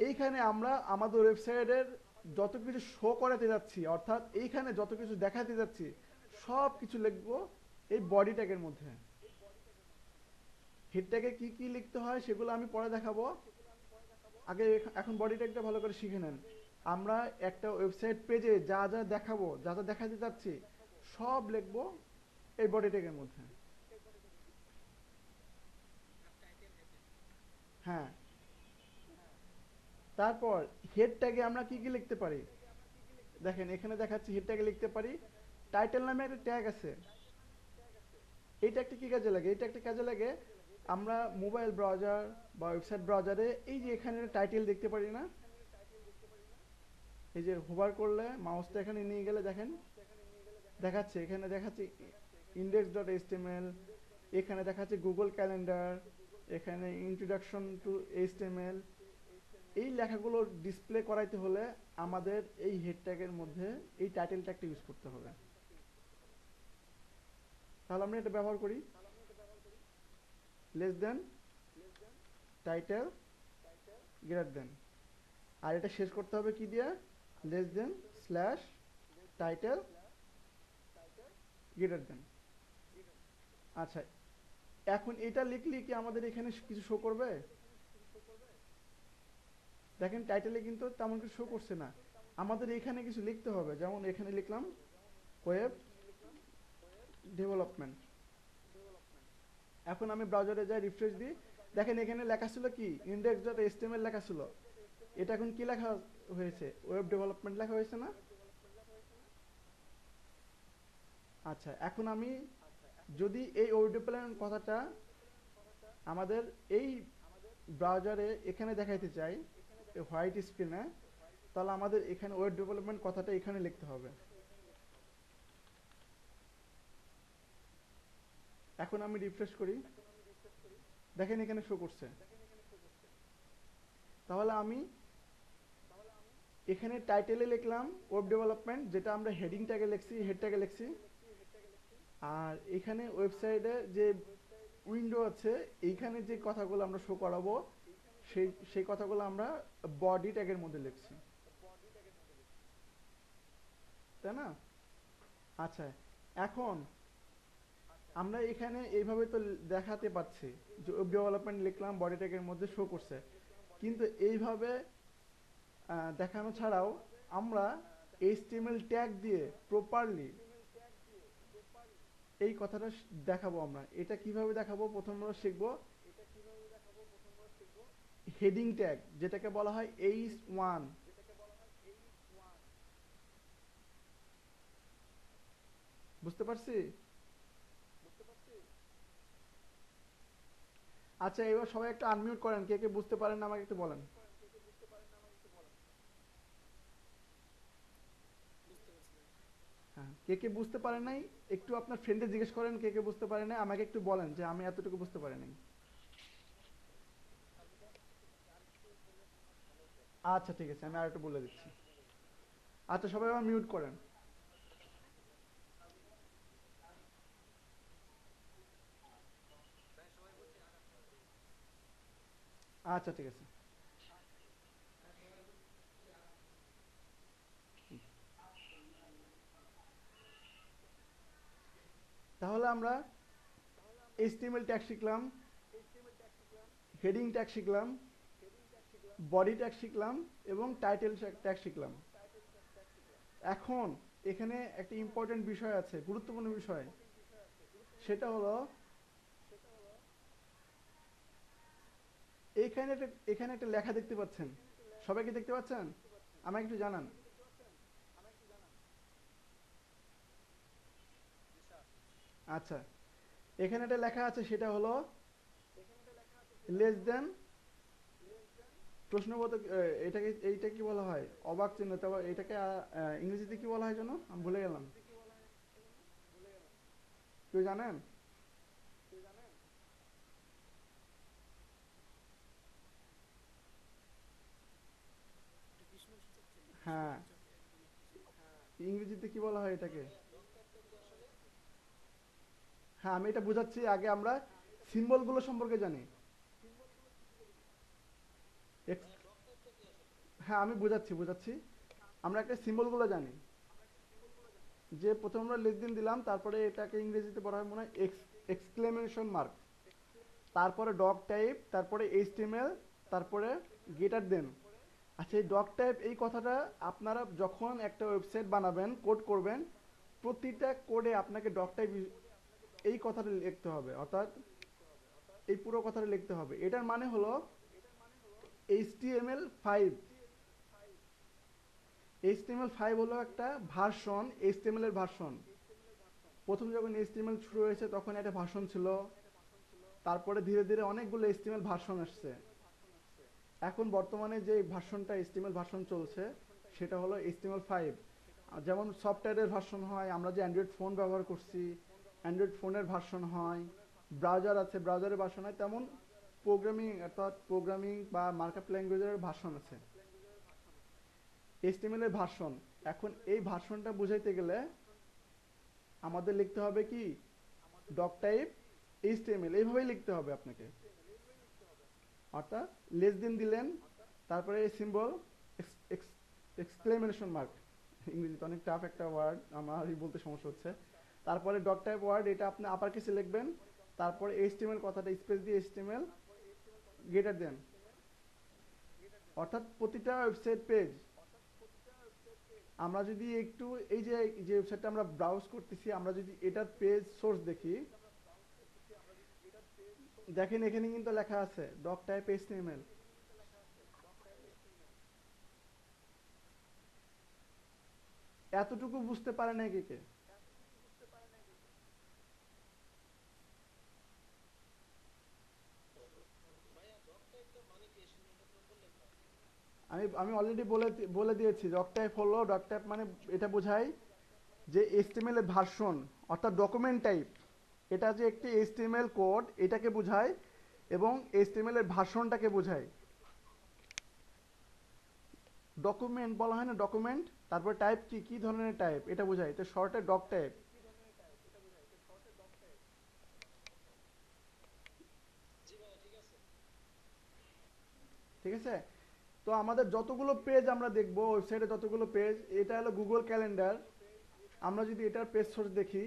এইখানে আমরা আমাদের ওয়েবসাইটের যত কিছু শো করাতে যাচ্ছি, অর্থাৎ এইখানে যত কিছু দেখাতে যাচ্ছি সব কিছু লিখবো এই বডি ট্যাগের মধ্যে। হেড ট্যাগে কি কি লিখতে হয় সেগুলো আমি পরে দেখাবো। আগে এখন বডি ট্যাগটা ভালো করে শিখে নেন। আমরা একটা ওয়েবসাইট পেজে যা যা দেখাবো, যা যা দেখাতে যাচ্ছি সব লিখবো এই বডি ট্যাগের মধ্যে। হ্যাঁ, তারপর হেড ট্যাগে আমরা কি কি লিখতে পারি দেখেন, এখানে দেখাচ্ছি হেড ট্যাগে লিখতে পারি টাইটেল নামে একটা ট্যাগ আছে। এই ট্যাগটা কি কাজে লাগে? এই ট্যাগটা কাজে লাগে আমরা মোবাইল ব্রাউজার বা ওয়েবসাইট ব্রাউজারে এই যে এখানে টাইটেল দেখতে পারি না, এই যে হোভার করলে মাউসটা এখানে নিয়ে গেলে দেখেন দেখাচ্ছে, এখানে দেখাচ্ছে index.html, এখানে দেখাচ্ছে গুগল ক্যালেন্ডার, এখানে ইন্ট্রোডাকশন টু এইচটিএমএল। এই লেখাগুলো ডিসপ্লে করাইতে হলে আমাদের এই হেড ট্যাগের মধ্যে এই টাইটেল ট্যাগটা ইউজ করতে হবে। তাহলে আমরা এটা ব্যবহার করি less than title greater than, আর এটা শেষ করতে হবে কি দিয়ে? Less than slash title greater than. আচ্ছা, এখন এটা লিখলে কি আমাদের এখানে কিছু শো করবে? দেখেন টাইটেলে কিন্তু তেমন কিছু শো করছে না। আমাদের এখানে কিছু লিখতে হবে, যেমন এখানে লিখলাম ওয়েব ডেভেলপমেন্ট। এখন আমি ব্রাউজারে যাই, রিফ্রেশ দিই, দেখেন এখানে লেখা ছিল কি index.html লেখা ছিল, এটা এখন কি লেখা হয়েছে? ওয়েব ডেভেলপমেন্ট লেখা হয়েছে না? আচ্ছা, এখন আমি যদি এই ওয়েব ডেভেলপমেন্ট কথাটা আমাদের এই ব্রাউজারে এখানে দেখাইতে চাই হোয়াইট স্ক্রিনে, তাহলে আমাদের এখানে ওয়েব ডেভেলপমেন্ট কথাটা এখানে লিখতে হবে। এখন আমি রিফ্রেশ করি, দেখেন এখানে শো করছে। তাহলে আমি এখানে টাইটেলে লিখলাম ওয়েব ডেভেলপমেন্ট, যেটা আমরা হেডিং ট্যাগে লিখছি, হেড ট্যাগে লিখছি, আর এখানে ওয়েবসাইটে যে উইন্ডো আছে এইখানে যে কথাগুলো আমরা শো করাবো সেই কথাগুলো আমরা বডি ট্যাগের মধ্যে লিখছি, তাই না? আচ্ছা, এখন আমরা এখানে এইভাবে তো দেখাতে পাচ্ছি যে ওয়েব ডেভেলপমেন্ট লিখলাম বডি ট্যাগের মধ্যে শো করছে, কিন্তু এইভাবে দেখানো ছাড়াও আমরা এইচটিএমএল ট্যাগ দিয়ে প্রপারলি এই কথাটা দেখাবো। আমরা এটা কিভাবে দেখাবো? প্রথমে আমরা শিখবো হেডিং ট্যাগ, যেটাকে বলা হয় H1। বুঝতে পারছি? আচ্ছা, এবার সবাই একটু আনমিউট করেন, কে কে বুঝতে পারেন না আমাকে একটু বলেন। হ্যাঁ, কে কে বুঝতে পারেন নাই একটু আপনার ফ্রেন্ডে জিজ্ঞেস করেন, কে কে বুঝতে পারেন নাই আমাকে একটু বলেন যে আমি এতটুকু বুঝতে পারি নাই। আচ্ছা ঠিক আছে, আমি আর একটু বলে দিচ্ছি। আচ্ছা, সবাই আমার মিউট করেন। আচ্ছা ঠিক আছে। তাহলে আমরা এইচটিএমএল ট্যাগ শিখলাম, হেডিং ট্যাগ শিখলাম, বডি ট্যাগ শিখলাম এবং টাইটেল ট্যাগ শিখলাম। এখন এখানে একটা ইম্পর্টেন্ট বিষয় আছে, গুরুত্বপূর্ণ বিষয়, সেটা হলো এখানে একটা লেখা দেখতে পাচ্ছেন, সবাই কি দেখতে পাচ্ছেন? আমাকে একটু জানান। আচ্ছা, এখানে একটা লেখা আছে, সেটা হলো লেস দেন প্রশ্নবোধক। এটাকে এইটা কি বলা হয়? অবাক চিহ্ন। তবে এটাকে ইংরেজিতে কি বলা হয় যেন আমি ভুলে গেলাম, কেউ জানেন? হ্যাঁ, ইংরেজিতে কি বলা হয় এটাকে? হ্যাঁ, আমি এটা বুঝাচ্ছি, আগে আমরা সিম্বলগুলো সম্পর্কে জানি। হ্যাঁ, আমি বুঝাচ্ছি বুঝাচ্ছি। আমরা একটা সিম্বলগুলো জানি, যে প্রথমে আমরা লেস দিন দিলাম, তারপরে এটাকে ইংরেজিতে বলা হয় মনে হয় এক্সক্লেমেশন মার্ক, তারপরে ডগ টাইপ, তারপরে এইচটিএমএল, তারপরে গেটার দেন। আচ্ছা, এই ডগ টাইপ এই কথাটা আপনারা যখন একটা ওয়েবসাইট বানাবেন, কোড করবেন, প্রতিটা কোডে আপনাকে ডগ টাইপ এই কথাটা লিখতে হবে, অর্থাৎ এই পুরো কথাটা লিখতে হবে। এটার মানে হলো HTML5। HTML5 হলো একটা ভার্সন, HTML এর ভার্সন। প্রথম যখন HTML শুরু হয়েছে তখন একটা ভার্সন ছিল, তারপরে ধীরে ধীরে অনেকগুলো HTML ভার্সন আসছে। এখন বর্তমানে যে ভার্সনটা HTML ভার্সন চলছে সেটা হলো HTML5। যেমন সফটওয়্যারের ভার্সন হয়, আমরা যে অ্যান্ড্রয়েড ফোন ব্যবহার করছি অ্যান্ড্রয়েড ফোনের ভার্সন হয়, ব্রাউজার আছে ব্রাউজারের ভার্সন হয়, তেমন প্রোগ্রামিং অর্থাৎ প্রোগ্রামিং বা মার্কআপ ল্যাঙ্গুয়েজের ভার্সন আছে, HTML এর ভার্সন। এখন এই ভার্সনটা বুঝাইতে গেলে আমাদের লিখতে হবে কি, ডক টাইপ HTML, এইভাবেই লিখতে হবে আপনাকে। অর্থাৎ লেস দিন দিলেন, তারপরে সিম্বল, এক্সক্লেমেশন মার্ক, ইংরেজিতে অনেক টাফ একটা ওয়ার্ড, আমারই বলতে সমস্যা হচ্ছে। তারপরে ডট টাইপ ওয়ার্ড, এটা আপনি আপার কেসে লিখবেন, তারপরে HTML কথাটা স্পেস দিয়ে HTML গ্রেটার দেন। অর্থাৎ প্রতিটা ওয়েবসাইট পেজ, আমরা যদি একটু এই যে যে ওয়েবসাইটটা আমরা ব্রাউজ করতেছি, আমরা যদি এটার পেজ সোর্স দেখি, দেখেন এখানে কিন্তু লেখা আছে ডক টাইপ HTML। এতটুকু বুঝতে পারে না কে কে? আমি আমি অলরেডি বলে বলে দিয়েছি, ডক টাইপ হলো, ডক টাইপ মানে এটা বোঝায় যে HTML এর ভার্সন, অর্থাৎ ডকুমেন্ট টাইপ। এটা যে একটি HTML কোড এটাকে বোঝায়, এবং HTML এর ভার্সনটাকে বোঝায়। ডকুমেন্ট বলা হয় না, ডকুমেন্ট, তারপর টাইপ কি কি ধরনের টাইপ এটা বোঝায়, এটা শর্টে ডক টাইপ। ঠিক আছে? তো আমাদের যতগুলো পেজ আমরা দেখবো ওয়েবসাইটে, যতগুলো পেজ, এটা হলো গুগল ক্যালেন্ডার। আমরা যদি এটার পেজ সোর্স দেখি,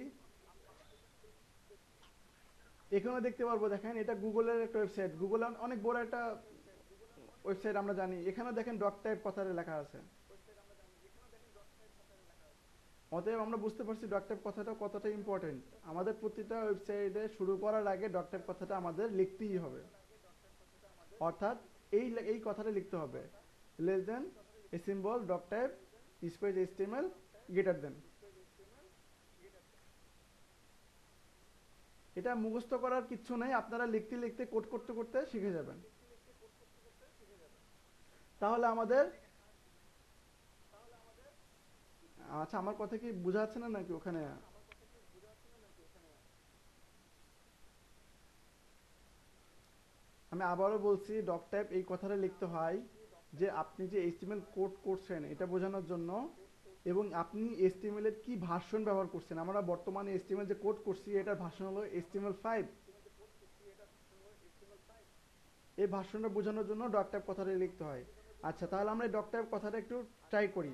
এখানে দেখতে পারবো, দেখেন এটা গুগলের একটা ওয়েবসাইট, গুগল অনেক বড় একটা ওয়েবসাইট আমরা জানি, এখানে দেখেন ডক টাইপ কথাটা লেখা আছে। অতএব আমরা বুঝতে পারছি ডক টাইপ কথাটা কতটা ইম্পর্টেন্ট। আমাদের প্রতিটা ওয়েবসাইটে শুরু করার আগে ডক টাইপ কথাটা আমাদের লিখতেই হবে, অর্থাৎ এই এই কথাটা লিখতে হবে, লেস দেন এ symbol doc type space HTML greater than. এটা মুখস্থ করার কিচ্ছু নেই, আপনারা লিখতে লিখতে কোড করতে করতে শিখে যাবেন। তাহলে আমাদের, আচ্ছা আমার কথা কি বোঝা যাচ্ছে না নাকি ওখানে? আমি আবারও বলছি, ডক টাইপ এই কথাটা লিখতে হয় যে আপনি যে HTML কোড করছেন এটা বোঝানোর জন্য, এবং আপনি HTML এর কি ভার্সন ব্যবহার করছেন। আমরা বর্তমানে HTML যে কোড করছি এটার ভার্সন হলো HTML5। এই ভার্সনটা বোঝানোর জন্য ডক টাইপ কথাটা লিখতে হয়। আচ্ছা, তাহলে আমরা এই ডক টাইপ কথাটা একটু ট্রাই করি।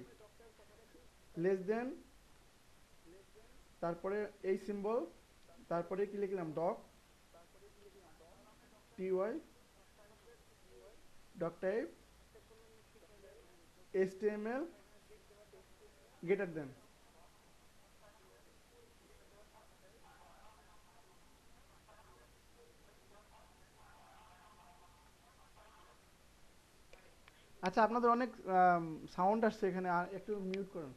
লেস দেন, তারপরে এই সিম্বল, তারপরে কি লিখলাম, doc TY, doc type HTML greater than. আচ্ছা, আপনাদের অনেক সাউন্ড আসছে এখানে, আর একটু মিউট করুন।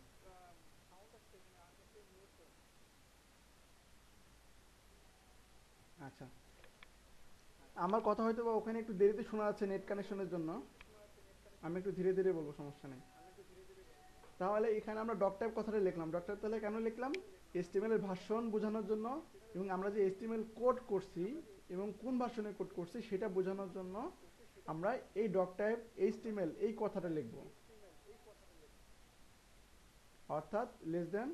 আচ্ছা, আমার কথা হয়তো বা ওখানে একটু দেরিতে শোনা যাচ্ছে নেট কানেকশনের জন্য, আমি একটু ধীরে ধীরে বলবো, সমস্যা নেই। তাহলে এখানে আমরা ডক টাইপ কথাটা লিখলাম, ডক টাইপ তাহলে কেন লিখলাম, HTML এর ভার্সন বোঝানোর জন্য, এবং আমরা যে HTML কোড করছি এবং কোন ভার্সনে কোড করছি সেটা বোঝানোর জন্য আমরা এই ডক টাইপ HTML এই কথাটা লিখব। অর্থাৎ লেস দেন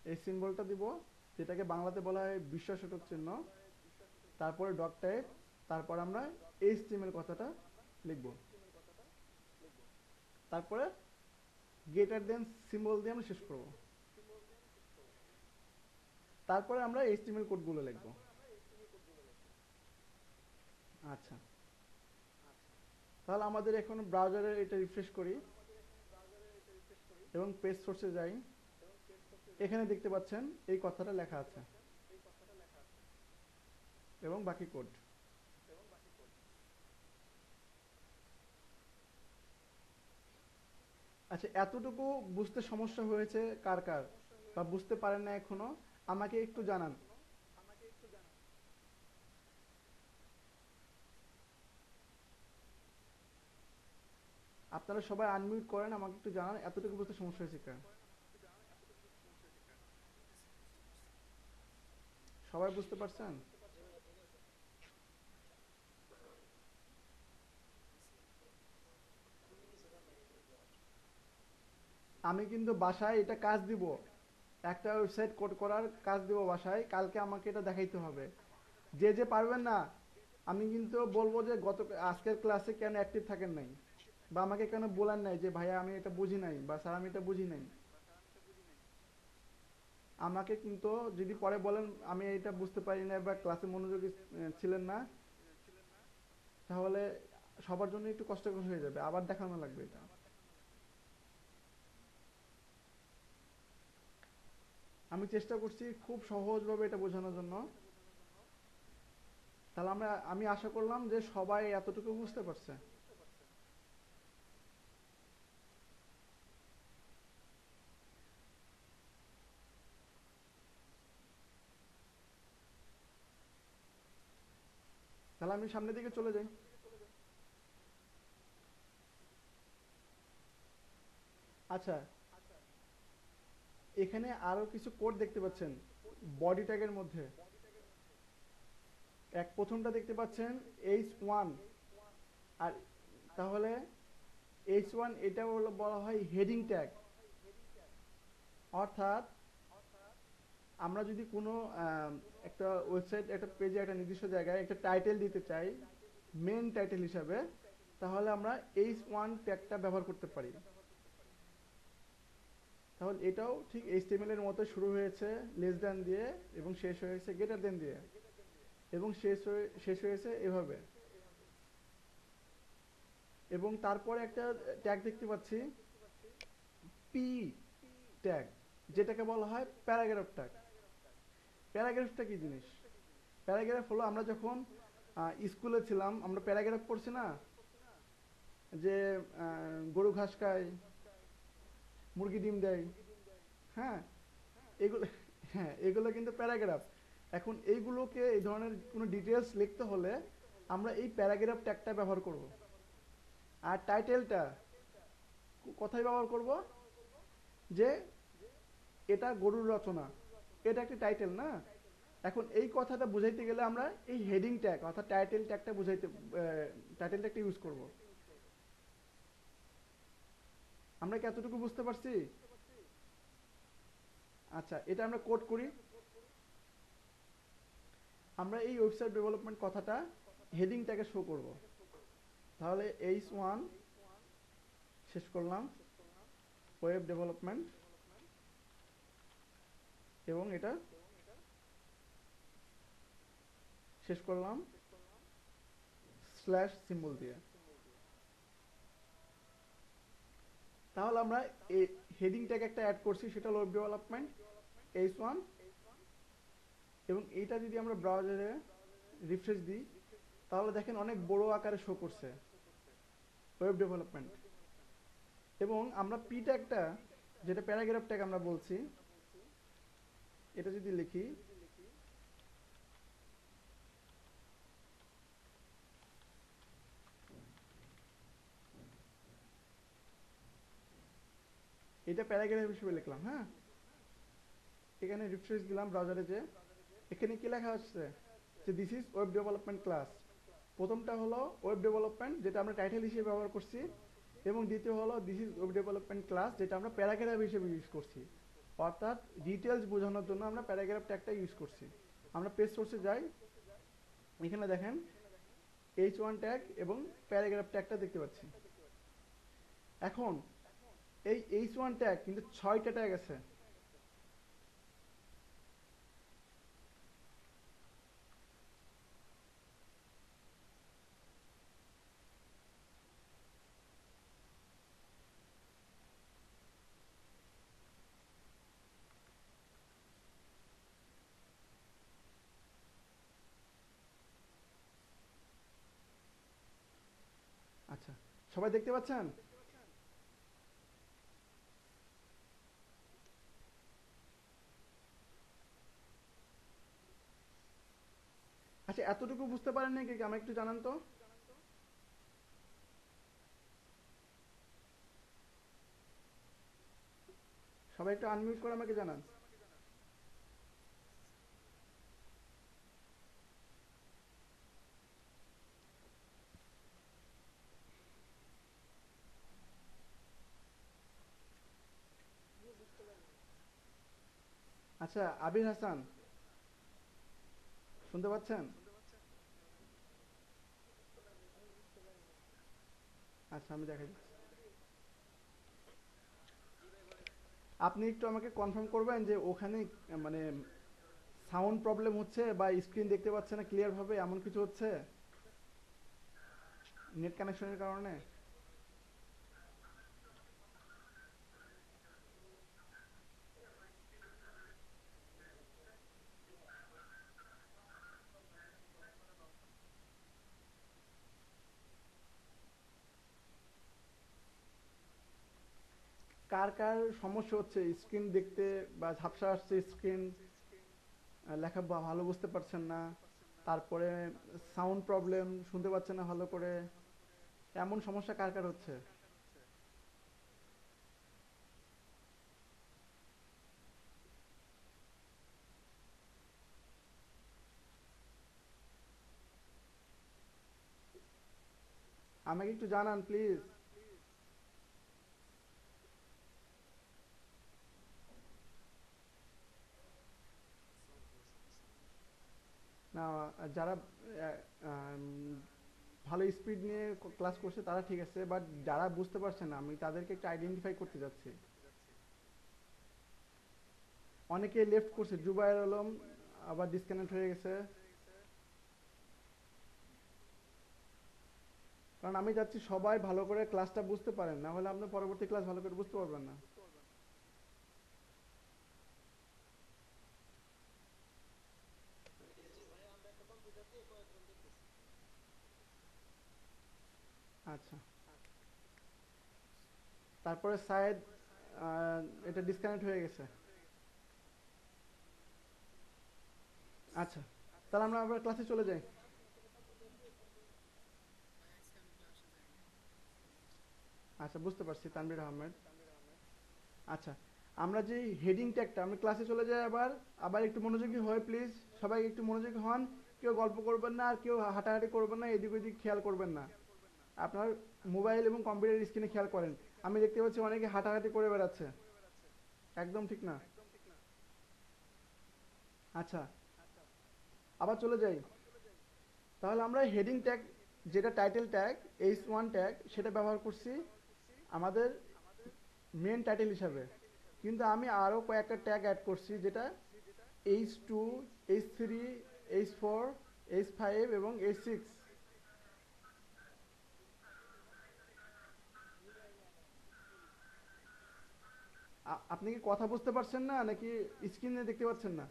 এই সিম্বলটা দিব, যেটাকে বাংলাতে বলা হয় বিশ্বাসঘাতক চিহ্ন, তারপরে ডক টাইপ, তারপর আমরা HTML কথাটা লিখব, তারপরে গ্রেটার দেন সিম্বল দিয়ে আমরা শেষ করব। তারপরে আমরা এইচটিএমএল কোডগুলো লিখব। আচ্ছা, তাহলে আমাদের এখন ব্রাউজারে এটা রিফ্রেশ করি এবং পেজ সোর্সে যাই। এখানে দেখতে পাচ্ছেন এই কথাটা লেখা আছে এবং বাকি কোড। আচ্ছা, এতটুকু বুঝতে সমস্যা হয়েছে কার কার, বা বুঝতে পারেন না এখনো, আমাকে একটু জানান। আপনারা সবাই আনমিউট করেন, আমাকে একটু জানান এতটুকু বুঝতে সমস্যা হয়েছে কার। সবাই বুঝতে পারছেন? আমি কিন্তু বাসায় এটা কাজ দিব, একটা ওয়েবসাইট কোড করার কাজ দিব বাসায়, কালকে আমাকে এটা দেখাইতে হবে। যে যে পারবেন না, আমি কিন্তু বলবো যে আজকের ক্লাসে কেন অ্যাক্টিভ থাকেন নাই, বা আমাকে কেন বলেন নাই যে ভাইয়া আমি এটা বুঝি নাই, বা স্যার আমি এটা বুঝি নাই। আমাকে কিন্তু যদি পরে বলেন আমি এটা বুঝতে পারি না বা ক্লাসে মনোযোগী ছিলেন না, তাহলে সবার জন্য একটু কষ্টকর হয়ে যাবে, আবার দেখানো লাগবে এটা। আমি চেষ্টা করছি খুব সহজভাবে এটা বোঝানোর জন্য। তাহলে আমি আশা করলাম যে সবাই এতটুকু বুঝতে পারছে। তাহলে আমি সামনের দিকে চলে যাই। আচ্ছা, এখানে আরো কিছু কোড দেখতে পাচ্ছেন বডি ট্যাগের মধ্যে। প্রথমটা দেখতে পাচ্ছেন H1, আর তাহলে H1 এটা হলো বলা হয় হেডিং ট্যাগ। অর্থাৎ আমরা যদি কোনো একটা ওয়েবসাইট একটা পেজে একটা নির্দিষ্ট জায়গায় একটা টাইটেল দিতে চাই মেন টাইটেল হিসাবে, তাহলে আমরা H1 ট্যাগটা ব্যবহার করতে পারি। তাহলে এটাও ঠিক HTML এর মতো শুরু হয়েছে লেস দ্যান দিয়ে এবং শেষ হয়েছে গ্রেটার দ্যান দিয়ে, এবং শেষ হয়েছে এভাবে। এবং তারপরে একটা ট্যাগ দেখতে পাচ্ছি পি ট্যাগ, যেটাকে বলা হয় প্যারাগ্রাফ ট্যাগ। প্যারাগ্রাফটা কি জিনিস? প্যারাগ্রাফ হলো আমরা যখন স্কুলে ছিলাম আমরা প্যারাগ্রাফ পড়ছি না, যে গরু ঘাস খায়, মুরগি ডিম দেয়। হ্যাঁ, এগুলো, হ্যাঁ এগুলো কিন্তু প্যারাগ্রাফ। এখন এইগুলোকে এই ধরনের কোনো ডিটেলস লিখতে হলে আমরা এই প্যারাগ্রাফ ট্যাগটা ব্যবহার করব। আর টাইটেলটা কোথায় ব্যবহার করব? যে এটা গরুর রচনা, এটা একটা টাইটেল না। এখন এই কথাটা বুঝাইতে গেলে আমরা এই হেডিং ট্যাগ অর্থাৎ টাইটেল ট্যাগটা টাইটেল ট্যাগটা ইউজ করব। আমরা কি এতটুকু বুঝতে পারছি? আচ্ছা, এটা আমরা কোড করি। আমরা এই ওয়েবসাইট ডেভেলপমেন্ট কথাটা হেডিং ট্যাগে শো করব। তাহলে H1 শেষ করলাম ওয়েব ডেভেলপমেন্ট, এবং এটা শেষ করলাম স্ল্যাশ সিম্বল দিয়ে। তাহলে আমরা এই হেডিং ট্যাগ একটা অ্যাড করছি, সেটা হলো ওয়েব ডেভেলপমেন্ট H1। এবং এইটা যদি আমরা ব্রাউজারে রিফ্রেশ দিই, তাহলে দেখেন অনেক বড় আকারে শো করছে ওয়েব ডেভেলপমেন্ট। এবং আমরা পি ট্যাগটা, যেটা প্যারাগ্রাফ ট্যাগ আমরা বলছি, এটা যদি লিখি, এটা প্যারাগ্রাফ হিসেবে লিখলাম। হ্যাঁ, এখানে রিফ্রেশ দিলাম ব্রাউজারে, যে এখানে কি লেখা হচ্ছে যে this is web development class. প্রথমটা হলো ওয়েব ডেভেলপমেন্ট, যেটা আমরা টাইটেল হিসেবে ব্যবহার করছি, এবং দ্বিতীয় হলো this is web development class, যেটা আমরা প্যারাগ্রাফ হিসেবে ইউজ করছি। অর্থাৎ ডিটেলস বোঝানোর জন্য আমরা প্যারাগ্রাফ ট্যাগটা ইউজ করছি। আমরা পেজ সোর্সে যাই, এখানে দেখেন H1 ট্যাগ এবং প্যারাগ্রাফ ট্যাগটা দেখতে পাচ্ছি। এখন এই H1 ট্যাগ কিন্তু 6টা ট্যাগ আছে। আচ্ছা, সবাই দেখতে পাচ্ছেন? আচ্ছা, এতটুকু বুঝতে পারেন নাকি আমাকে একটু জানান তো। সবাই একটু আনমিউট করে আমাকে জানান। আচ্ছা, আবির হাসান শুনতে পাচ্ছেন? আচ্ছা, আমি দেখাই দিচ্ছি। আপনি একটু আমাকে কনফার্ম করবেন যে ওখানে মানে সাউন্ড প্রবলেম হচ্ছে বা স্ক্রিন দেখতে পাচ্ছে না ক্লিয়ার ভাবে, এমন কিছু হচ্ছে নেট কানেকশনের কারণে? কার কার সমস্যা হচ্ছে স্ক্রিন দেখতে, বা ঝাপসা আসছে স্ক্রিন, লেখা ভালো বুঝতে পারছেন না, তারপরে সাউন্ড প্রবলেম, শুনতে পাচ্ছেন না ভালো করে, এমন সমস্যা কার কার হচ্ছে? আমাকে একটু জানান প্লিজ। না, যারা আহ, আম, ভালো স্পিড নিয়ে ক্লাস করছে তারা ঠিক আছে, বাট যারা বুঝতে পারছে না আমি তাদেরকে একটু আইডেন্টিফাই করতে যাচ্ছি। অনেকে লেফট করছে, জুবায়ের আলম আবার ডিসকানেক্ট হয়ে গেছে। কারণ আমি চাচ্ছি সবাই ভালো করে ক্লাসটা বুঝতে পারেন, না হলে আপনি পরবর্তী ক্লাস ভালো করে বুঝতে পারবেন না। আচ্ছা, তারপরে সায়েদ, এটা ডিসকানেক্ট হয়ে গেছে। আচ্ছা, তাহলে আমরা আবার ক্লাসে চলে যাই। আচ্ছা, বুঝতে পারছি, তানভীর আহমেদ। আচ্ছা, আমরা যে হেডিং ট্যাগটা, আমি ক্লাসে চলে যাই আবার। আবার একটু মনোযোগী হয় প্লিজ, সবাই একটু মনোযোগী হন। কেউ গল্প করবেন না, আর কেউ হাঁটাহাঁটি করবেন না, এদিক ওদিক খেয়াল করবেন না। আপনার মোবাইল এবং কম্পিউটার স্ক্রিনে খেয়াল করেন। আমি দেখতে পাচ্ছি অনেকে হাঁটাহাঁটি করে বেড়াচ্ছে, একদম ঠিক না। আচ্ছা, আবার চলে যাই। তাহলে আমরা হেডিং ট্যাগ, যেটা টাইটেল ট্যাগ, H1 ট্যাগ, সেটা ব্যবহার করছি আমাদের মেন টাইটেল হিসাবে। কিন্তু আমি আরও কয়েকটা ট্যাগ অ্যাড করছি, যেটা H2, H3, H4, H5 এবং H6। আপনি কি কথা বুঝতে পারছেন না, নাকি স্ক্রিনে দেখতে পাচ্ছেন না?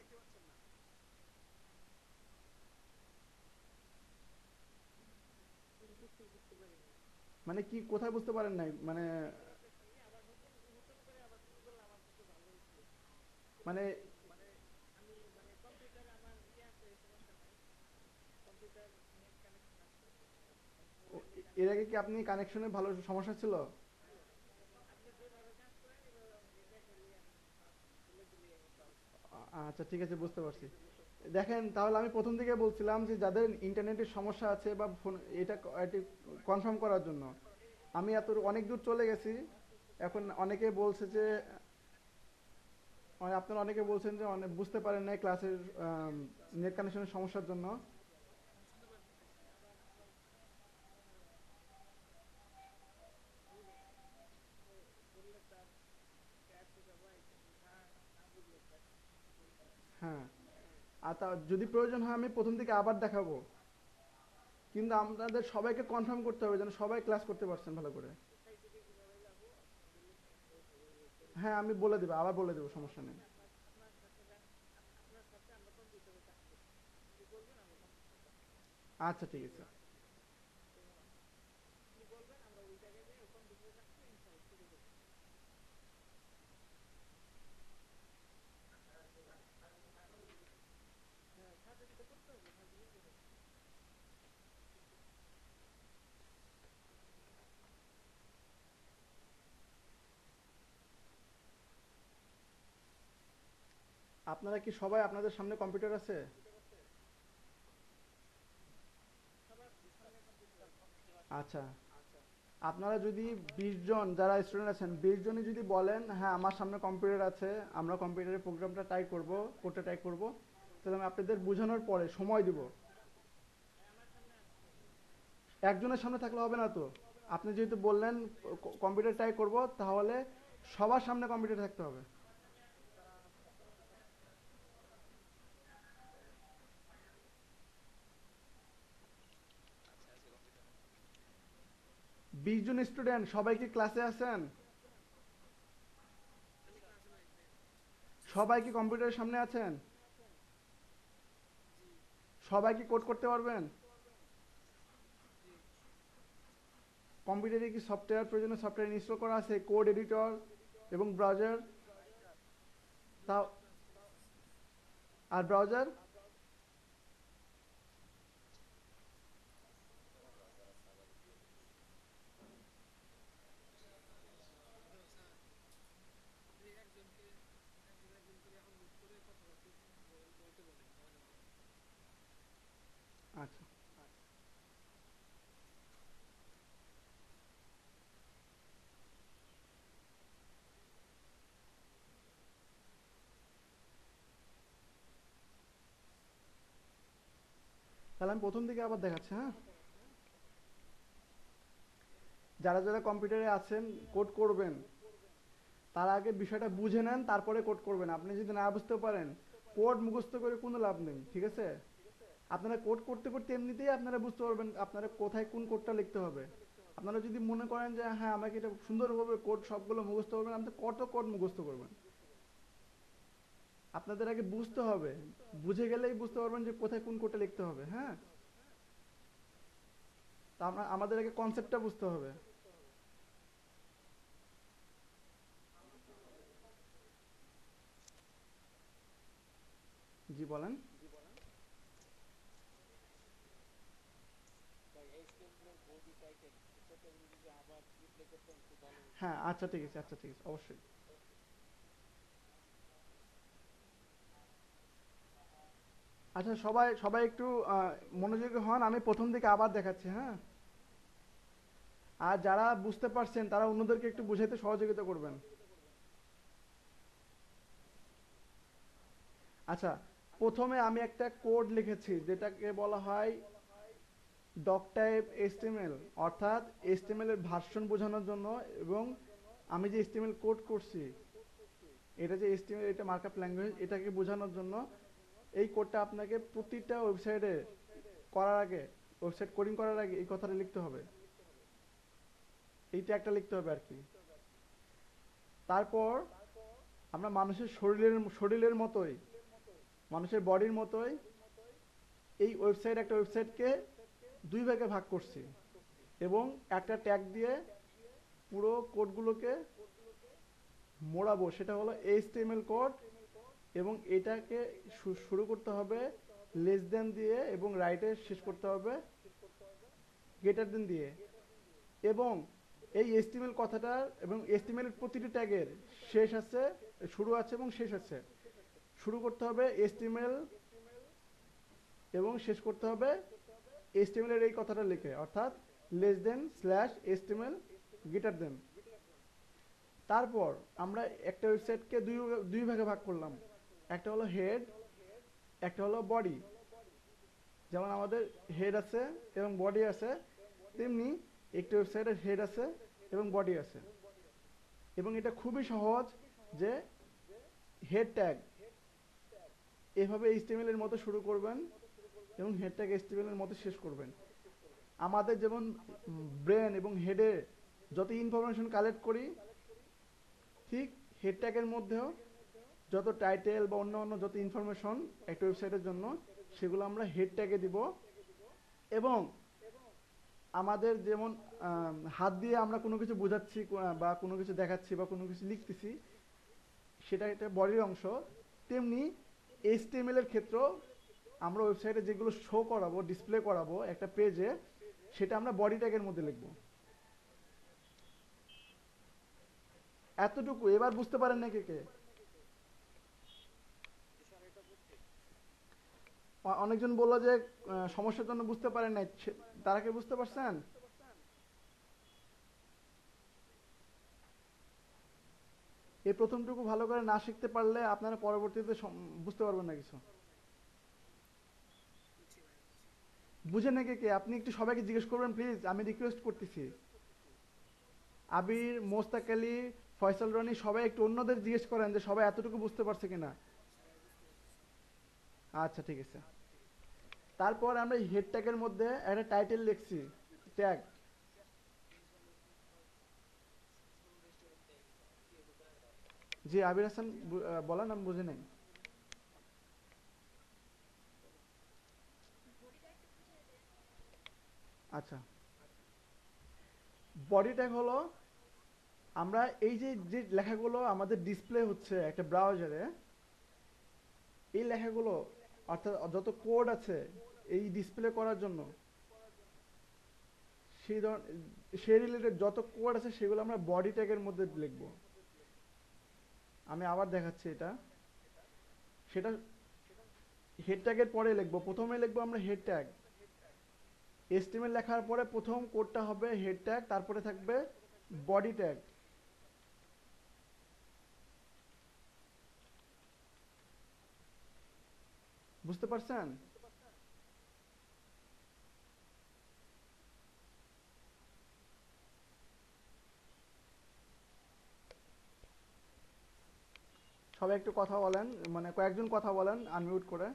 মানে কি, কোথায় বুঝতে পারেন নাই মানে? মানে এর আগে কি আপনি কানেকশনে ভালো সমস্যা ছিল? আচ্ছা, ঠিক আছে, বুঝতে পারছি। দেখেন, তাহলে আমি প্রথম থেকে বলছিলাম যে যাদের ইন্টারনেটের সমস্যা আছে বা ফোন, এটা কনফার্ম করার জন্য আমি এত অনেক দূর চলে গেছি। এখন অনেকে বলছে যে আপনারা অনেকে বলছেন যে অনেক বুঝতে পারেন না ক্লাসের নেট কানেকশনের সমস্যার জন্য। হ্যাঁ, আর তা যদি প্রয়োজন হয় আমি প্রথম থেকে আবার দেখাবো, কিন্তু আপনাদের সবাইকে কনফার্ম করতে হবে যেন সবাই ক্লাস করতে পারছেন ভালো করে। হ্যাঁ, আমি বলে দেবো, আবার বলে দেবো, সমস্যা নেই। আচ্ছা ঠিক আছে। আপনারা কি সবাই, আপনাদের সামনে কম্পিউটার আছে? আচ্ছা, আপনারা যদি 20 জন যারা স্টুডেন্ট আছেন 20 জনই যদি বলেন হ্যাঁ আমার সামনে কম্পিউটার আছে, আমরা কম্পিউটারে প্রোগ্রামটা টাইপ করব, কোডটা টাইপ করব, তাহলে আমি আপনাদের বোঝানোর পরে সময় দিব। একজনের সামনে থাকলে হবে না তো। আপনি যেহেতু বললেন কম্পিউটার টাইপ করব, তাহলে সবার সামনে কম্পিউটার থাকতে হবে। 20 জন স্টুডেন্ট সবাই কি ক্লাসে আছেন? সবাই কি কম্পিউটারের সামনে আছেন? সবাই কি কোড করতে পারবেন? কম্পিউটারে কি সফটওয়্যার, প্রয়োজনীয় সফটওয়্যার ইনস্টল করা আছে, কোড এডিটর এবং ব্রাউজার? তাও, আর ব্রাউজার? আচ্ছা, তাহলে আমি প্রথম দিকে আবার দেখাচ্ছি, হ্যাঁ। যারা যারা কম্পিউটারে আছেন, কোড করবেন, তার আগে বিষয়টা বুঝে নেন, তারপরে কোড করবেন। আপনি যদি না বুঝতে পারেন, কোড মুখস্থ করে কোনো লাভ নেই, ঠিক আছে? আপনারা কোড করতে করতে এমনিতেই আপনারা বুঝতে পারবেন আপনারা কোথায় কোন কোডটা লিখতে হবে। আপনারা যদি মনে করেন যে হ্যাঁ আমাকে এটা সুন্দরভাবে কোড সবগুলো মুখস্থ করবেন, আপনি কত কোড মুখস্থ করবেন? আপনাদের আগে বুঝতে হবে, বুঝে গেলেই বুঝতে পারবেন যে কোথায় কোন কোডটা লিখতে হবে, হ্যাঁ। তা আমরা, আমাদের আগে কনসেপ্টটা বুঝতে হবে। জি বলেন। হ্যাঁ আচ্ছা ঠিক আছে, আচ্ছা ঠিক আছে, অবশ্যই। আচ্ছা, সবাই সবাই একটু মনোযোগী হন, আমি প্রথম দিকে আবার দেখাচ্ছি, হ্যাঁ। আর যারা বুঝতে পারছেন তারা অন্যদেরকে একটু বুঝাইতে সহযোগিতা করবেন। আচ্ছা, প্রথমে আমি একটা কোড লিখেছি যেটাকে বলা হয় ডক টাইপ এইচটিএমএল, অর্থাৎ এইচটিএমএল এর ভার্সন বোঝানোর জন্য। এবং আমি যে এইচটিএমএল কোড করছি, এটা যে এইচটিএমএল, এটা মার্কআপ ল্যাঙ্গুয়েজ, এটাকে বোঝানোর জন্য এই কোডটা আপনাকে প্রতিটা ওয়েবসাইটে করার আগে, ওয়েবসাইট কোডিং করার আগে এই কথাটা লিখতে হবে, এইটা একটা লিখতে হবে আর কি। তারপর আমরা মানুষের শরীরের শরীরের মতোই, মানুষের বডির মতোই এই ওয়েবসাইট, একটা ওয়েবসাইটকে দুই ভাগে ভাগ করছি এবং একটা ট্যাগ দিয়ে পুরো কোডগুলোকে মোড়াবো, সেটা হলো এইচটিএমএল কোড। এবং এটাকে শুরু করতে হবে লেস দেন দিয়ে এবং রাইটে শেষ করতে হবে গ্রেটার দেন দিয়ে। এবং এই এইচটিএমএল কথাটার এবং এইচটিএমএল এর প্রতিটি ট্যাগের শেষ আছে, শুরু আছে এবং শেষ আছে। শুরু করতে হবে এইচটিএমএল এবং শেষ করতে হবে এইচটিএমএল এর এই কথাটা লিখে, অর্থাৎ less than slash HTML greater than. তারপর আমরা একটা ওয়েবসাইটকে দুই দুই ভাগে ভাগ করলাম, একটা হলো হেড, একটা হলো বডি। যেমন আমাদের হেড আছে এবং বডি আছে, তেমনি একটা ওয়েবসাইটের হেড আছে এবং বডি আছে। এবং এটা খুবই সহজ যে হেড ট্যাগ এভাবে এইচটিএমএল এর মতো শুরু করবেন এবং হেড ট্যাগ এইচটিএমএল এর মতো শেষ করবেন। আমাদের যেমন ব্রেন এবং হেডে যত ইনফরমেশন কালেক্ট করি, ঠিক হেড ট্যাগের মধ্যেও যত টাইটেল বা অন্য অন্য যত ইনফরমেশন একটা ওয়েবসাইটের জন্য, সেগুলো আমরা হেড ট্যাগে দিব। এবং আমাদের যেমন হাত দিয়ে আমরা কোনো কিছু বোঝাচ্ছি বা কোনো কিছু দেখাচ্ছি বা কোনো কিছু লিখতেছি, সেটা একটা বডির অংশ। তেমনি এইচটিএমএল এর ক্ষেত্রেও আমরা ওয়েবসাইটে যেগুলো শো করাবো, ডিসপ্লে করাবো একটা পেজে, সেটা আমরা বডি ট্যাগের মধ্যে লিখবো। এতটুকু এবার বুঝতে পারেন না কে কে? অনেকজন বললো যে সমস্যার জন্য বুঝতে পারেন নাই, তারা কি বুঝতে পারছেন? এই প্রথমটুকু ভালো করে না শিখতে পারলে আপনারা পরবর্তীতে বুঝতে পারবেন না কিছু। বুঝে নাকি কে? আপনি একটু সবাইকে জিজ্ঞেস করবেন প্লিজ, আমি রিকোয়েস্ট করতেছি। আবির, মোস্তাক আলী, ফয়সাল রনি, সবাই একটু অন্যদের জিজ্ঞেস করেন যে সবাই এতটুকু বুঝতে পারছে কিনা। আচ্ছা ঠিক আছে। তারপর আমরা হেড ট্যাগের মধ্যে একটা টাইটেল লিখছি, ট্যাগ। জি আবির হাসান, বলেন, আমি বুঝি নাই। আচ্ছা, বডি ট্যাগ হলো আমরা এই যে যে লেখাগুলো আমাদের ডিসপ্লে হচ্ছে একটা ব্রাউজারে, এই লেখাগুলো অর্থাৎ যত কোড আছে এই ডিসপ্লে করার জন্য, সেই সেই রিলেটেড যত কোড আছে সেগুলো আমরা বডি ট্যাগের মধ্যে লিখব। আমি আবার দেখাচ্ছি এটা। সেটা হেড ট্যাগের পরে লিখবো, প্রথমে লিখবো আমরা হেড ট্যাগ। এসটিএমএল লেখার পরে প্রথম কোডটা হবে হেড ট্যাগ, তারপরে থাকবে বডি ট্যাগ। বুঝতে পারছেন? সবাই একটু কথা বলেন, মানে কয়েকজন কথা বলেন আনমিউট করে।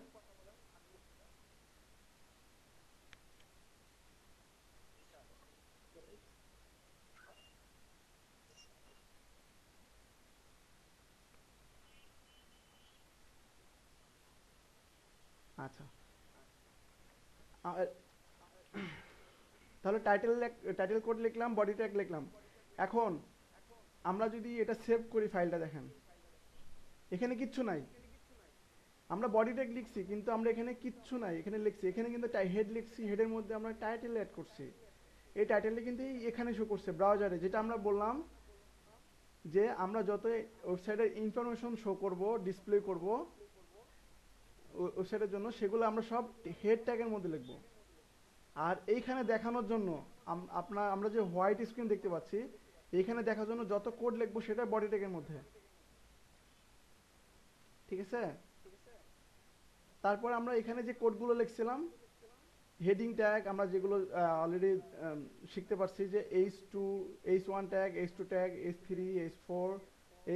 আচ্ছা, তাহলে টাইটেল কোড লিখলাম, বডি ট্যাগ লিখলাম। এখন আমরা যদি এটা সেভ করি, ফাইলটা দেখেন, এখানে কিচ্ছু নাই। আমরা বডি ট্যাগ লিখছি কিন্তু আমরা এখানে কিচ্ছু নাই, এখানে লিখছি, এখানে কিন্তু হেড লিখছি, হেডের মধ্যে আমরা টাইটেল অ্যাড করছি। এই টাইটেলটা কিন্তু এখানে শো করছে ব্রাউজারে, যেটা আমরা বললাম যে আমরা যত ওয়েবসাইটের ইনফরমেশন শো করব, ডিসপ্লে করব ওয়েবসাইটের জন্য, সেগুলো আমরা সব হেড ট্যাগের মধ্যে লিখব। আর এইখানে দেখানোর জন্য আমরা যে হোয়াইট স্ক্রিন দেখতে পাচ্ছি, এইখানে দেখার জন্য যত কোড লিখবো সেটা বডি ট্যাগের মধ্যে। ঠিক আছে? তারপর আমরা এখানে যে কোডগুলো লিখছিলাম, হেডিং ট্যাগ আমরা যেগুলো অলরেডি শিখতে পারছি, যে H2, H1 tag, H2 tag, H3, H4,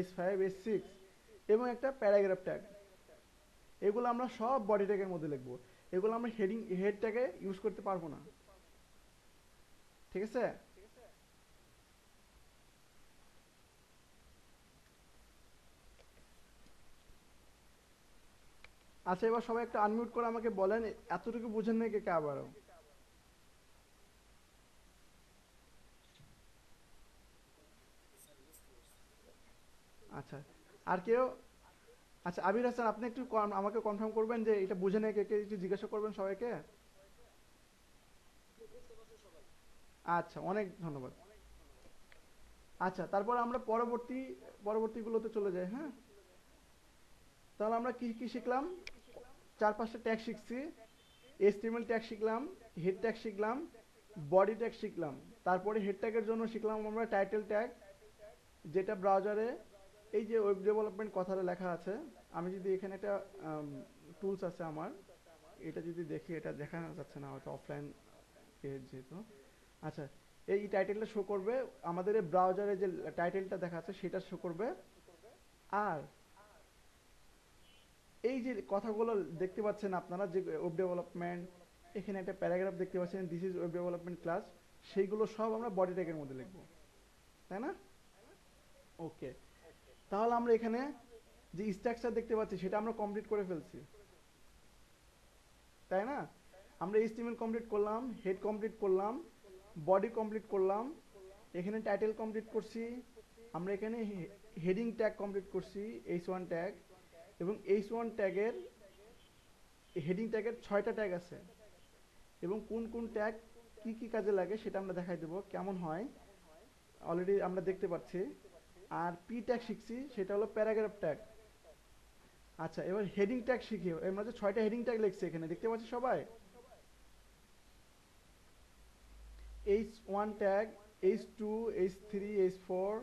H5, H6 এবং একটা প্যারাগ্রাফ ট্যাগ, এগুলো আমরা সব বডি ট্যাগের মধ্যে লিখবো। এগুলো আমরা হেড ট্যাগে ইউজ করতে পারবো না। ঠিক আছে? আচ্ছা, এবার সবাই একটা আনমিউট করে আমাকে বলেন এতটুকু বুঝেন নাকি কে আবারও? আচ্ছা, আর কেউ? আচ্ছা আবির হাসান, আপনি একটু আমাকে কনফার্ম করবেন যে এটা বুঝে নাকি কে, একটু জিজ্ঞাসা করবেন সবাইকে। আচ্ছা, অনেক ধন্যবাদ। আচ্ছা, তারপর আমরা পরবর্তীগুলোতে চলে যাই। হ্যাঁ, তাহলে আমরা কি কি শিখলাম? চার পাঁচটা ট্যাগ শিখছি। এইচটিএমএল ট্যাগ শিখলাম, হেড ট্যাগ শিখলাম, বডি ট্যাগ শিখলাম। তারপরে হেড ট্যাগের জন্য শিখলাম আমরা টাইটেল ট্যাগ, যেটা ব্রাউজারে এই যে ওয়েব ডেভেলপমেন্ট কথাটা লেখা আছে। আমি যদি এখানে একটা টুলস আছে আমার, এটা যদি দেখি, এটা দেখা যাচ্ছে না হয়তো, অফলাইন পেজ যেহেতু। আচ্ছা, এই টাইটেলটা শো করবে, আমাদের এই ব্রাউজারে যে টাইটেলটা দেখা আছে সেটা শো করবে। আর এই যে কথাগুলো দেখতে পাচ্ছেন আপনারা যে ওয়েব ডেভেলপমেন্ট, এখানে একটা প্যারাগ্রাফ দেখতে পাচ্ছেন this is web development class, সেইগুলো সব আমরা বডি ট্যাগের মধ্যে লিখবো, তাই না? ওকে, তাহলে আমরা এখানে যে স্ট্রাকচার দেখতে পাচ্ছি সেটা আমরা কমপ্লিট করে ফেলছি, তাই না? আমরা এইচটিএমএল কমপ্লিট করলাম, হেড কমপ্লিট করলাম, বডি কমপ্লিট করলাম, এখানে টাইটেল কমপ্লিট করছি, আমরা এখানে হেডিং ট্যাগ কমপ্লিট করছি, H1 ট্যাগ, এবং H1 ট্যাগের হেডিং ট্যাগের 6টা ট্যাগ আছে, এবং কোন কোন ট্যাগ কি কি কাজে লাগে সেটা আমরা দেখাই দেবো কেমন হয়, অলরেডি আমরা দেখতে পাচ্ছি। আর পি ট্যাগ শিখছি, সেটা হলো প্যারাগ্রাফ ট্যাগ। আচ্ছা, এবার হেডিং ট্যাগ শিখি, আমরা যে 6টা হেডিং ট্যাগ লিখছি এখানে দেখতে পাচ্ছি সবাই, H1 tag, H2, H3, H4,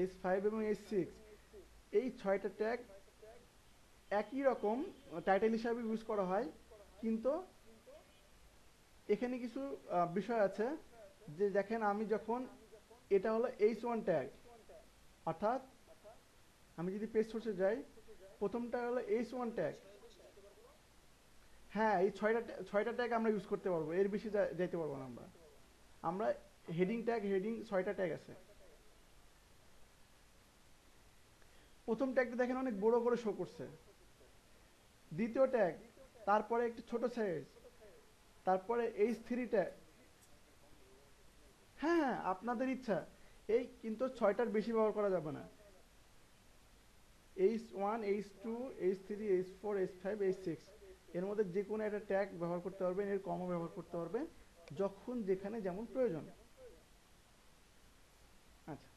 H5 এবং H6, এই 6টা ট্যাগ একই রকম টাইটেল হিসাবে ইউজ করা হয়, কিন্তু এখানে কিছু বিষয় আছে, যে দেখেন আমি যখন, এটা হলো H1 ট্যাগ, অর্থাৎ আমি যদি পেজ সোর্সে যাই, প্রথমটা হলো H1 ট্যাগ। হ্যাঁ, এই ছয়টা ট্যাগ আমরা ইউজ করতে পারবো, এর বেশি যাইতে পারবো না আমরা। আমরা হেডিং ট্যাগ, হেডিং 6টা ট্যাগ আছে। প্রথম ট্যাগটা দেখেন অনেক বড় করে শো করছে, দ্বিতীয় ট্যাগ, তারপরে একটু ছোট সাইজ, তারপরে H3 ট্যাগ। হ্যাঁ হ্যাঁ, আপনাদের ইচ্ছা, এই কিন্তু 6টার বেশি ব্যবহার করা যাবে না। H1, H2, H3, H4, H5, H6, এর মধ্যে যে কোনো একটা ট্যাগ ব্যবহার করতে পারবেন, এর কমও ব্যবহার করতে পারবেন, যখন যেখানে যেমন প্রয়োজন। আচ্ছা,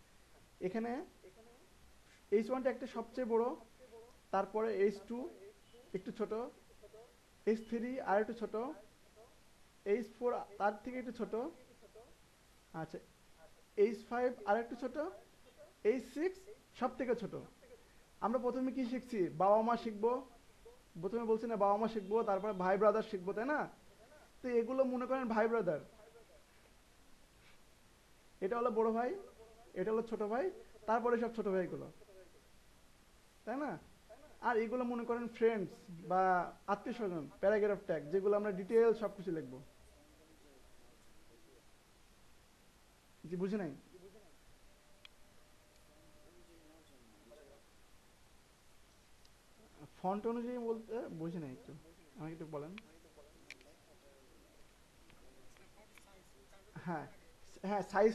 এখানে H1 ট্যাগটা সবচেয়ে বড়, তারপরে H2 একটু ছোট, H3 আর একটু ছোট, H4 তার থেকে একটু ছোট, আচ্ছা H5 আর একটু ছোট, H6 সব থেকে ছোট। আমরা প্রথমে কি শিখছি? বাবা মা শিখবো, প্রথমে বলছি না বাবা মা শিখবো, তারপরে ভাই ব্রাদার শিখবো, তাই না? তো এগুলো মনে করেন ভাই ব্রাদার, এটা হলো বড় ভাই, এটা হলো ছোট ভাই, তারপরে সব ছোট ভাইগুলো, তাই না? আর এগুলো মনে করেন ফ্রেন্ডস বা আত্মীয় স্বজন, প্যারাগ্রাফ ট্যাগ, যেগুলো আমরা ডিটেইল সবকিছু লিখবো। জি, বুঝে নাই? ফন্ট অনুযায়ী বলতে বুঝে নাই, একটু আমাকে একটু বলেন। হ্যাঁ হ্যাঁ, সাইজ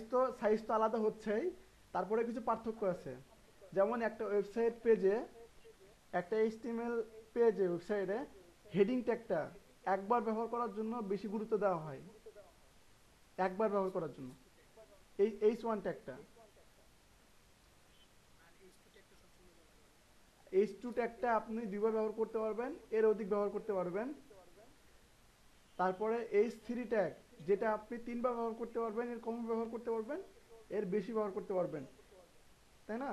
তো আলাদা হচ্ছেই, তারপরে কিছু পার্থক্য আছে। যেমন একটা ওয়েবসাইট পেজে, একটা এইচটিএমএল পেজে, ওয়েবসাইটে হেডিং ট্যাগটা একবার ব্যবহার করার জন্য বেশি গুরুত্ব দেওয়া হয়, একবার ব্যবহার করার জন্য। এই H1 ট্যাগটা, H2 ট্যাগটা আপনি দুইবার ব্যবহার করতে পারবেন, এর অধিক ব্যবহার করতে পারবেন। তারপরে H3 ট্যাগ, যেটা আপনি 3বার ব্যবহার করতে পারবেন, এর কম ব্যবহার করতে পারবেন, এর বেশি ব্যবহার করতে পারবেন, তাই না?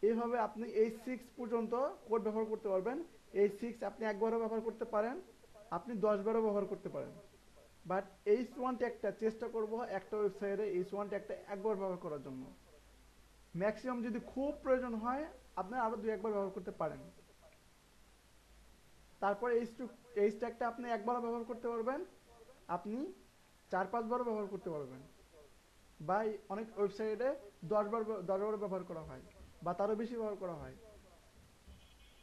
এইভাবে আপনি H6 পর্যন্ত কোড ব্যবহার করতে পারবেন। H6 আপনি একবারও ব্যবহার করতে পারেন, আপনি 10বারও ব্যবহার করতে পারেন। বাট H1 ট্যাগটা চেষ্টা করব একটা ওয়েবসাইটে H1 ট্যাগটা একবার ব্যবহার করার জন্য। ম্যাক্সিমাম যদি খুব প্রয়োজন হয়, আপনি আরো 2-1বার ব্যবহার করতে পারেন। তারপরে H ট্যাগটা আপনি একবারও ব্যবহার করতে পারবেন, আপনি 4-5বারও ব্যবহার করতে পারবেন, বা অনেক ওয়েবসাইটে 10বার ব্যবহার করা হয়, বা তারও বেশি ব্যবহার করা হয়।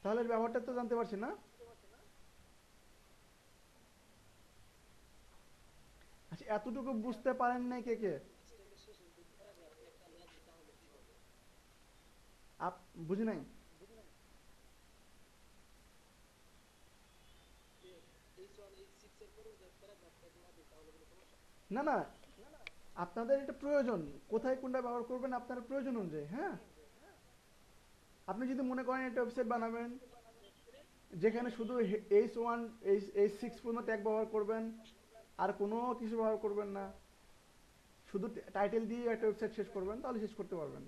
তাহলে এর ব্যবহারটা তো জানতে পারছি না? আচ্ছা, এতটুকু বুঝতে পারেন নাই কে কে? আপ বুঝি নাই। না না, আপনাদের এটা প্রয়োজন, কোথায় কোনটা ব্যবহার করবেন আপনার প্রয়োজন অনুযায়ী। হ্যাঁ, আপনি যদি মনে করেন একটা ওয়েবসাইট বানাবেন যেখানে শুধু H1, H6 পর্যন্ত ট্যাগ ব্যবহার করবেন, আর কোনো কিছু ব্যবহার করবেন না, শুধু টাইটেল দিয়ে একটা ওয়েবসাইট শেষ করবেন, তাহলে শেষ করতে পারবেন।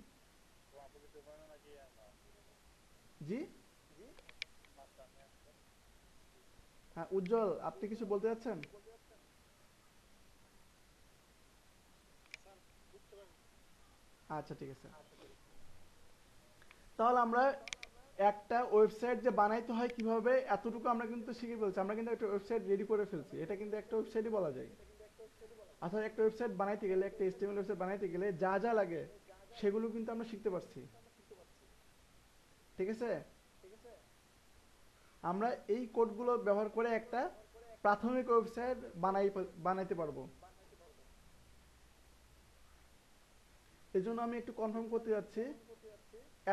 জি, হ্যাঁ উজ্জ্বল, আপনি কিছু বলতে যাচ্ছেন? আচ্ছা ঠিক আছে, তাহলে আমরা একটা ওয়েবসাইট যে বানাইতে হয় কিভাবে এতটুকু আমরা কিন্তু শিখে ফেলছি, আমরা কিন্তু একটা ওয়েবসাইট রেডি করে ফেলছি, এটা কিন্তু একটা ওয়েবসাইটই বলা যায়। অর্থাৎ একটা ওয়েবসাইট বানাইতে গেলে, একটা এইচটিএমএল ওয়েবসাইট বানাইতে গেলে যা যা লাগে সেগুলো কিন্তু আমরা শিখতে পারছি। ঠিক আছে, আমরা এই কোডগুলো ব্যবহার করে একটা প্রাথমিক ওয়েবসাইট বানাইতে পারবো। এই জন্য আমি একটু কনফার্ম করতে যাচ্ছি,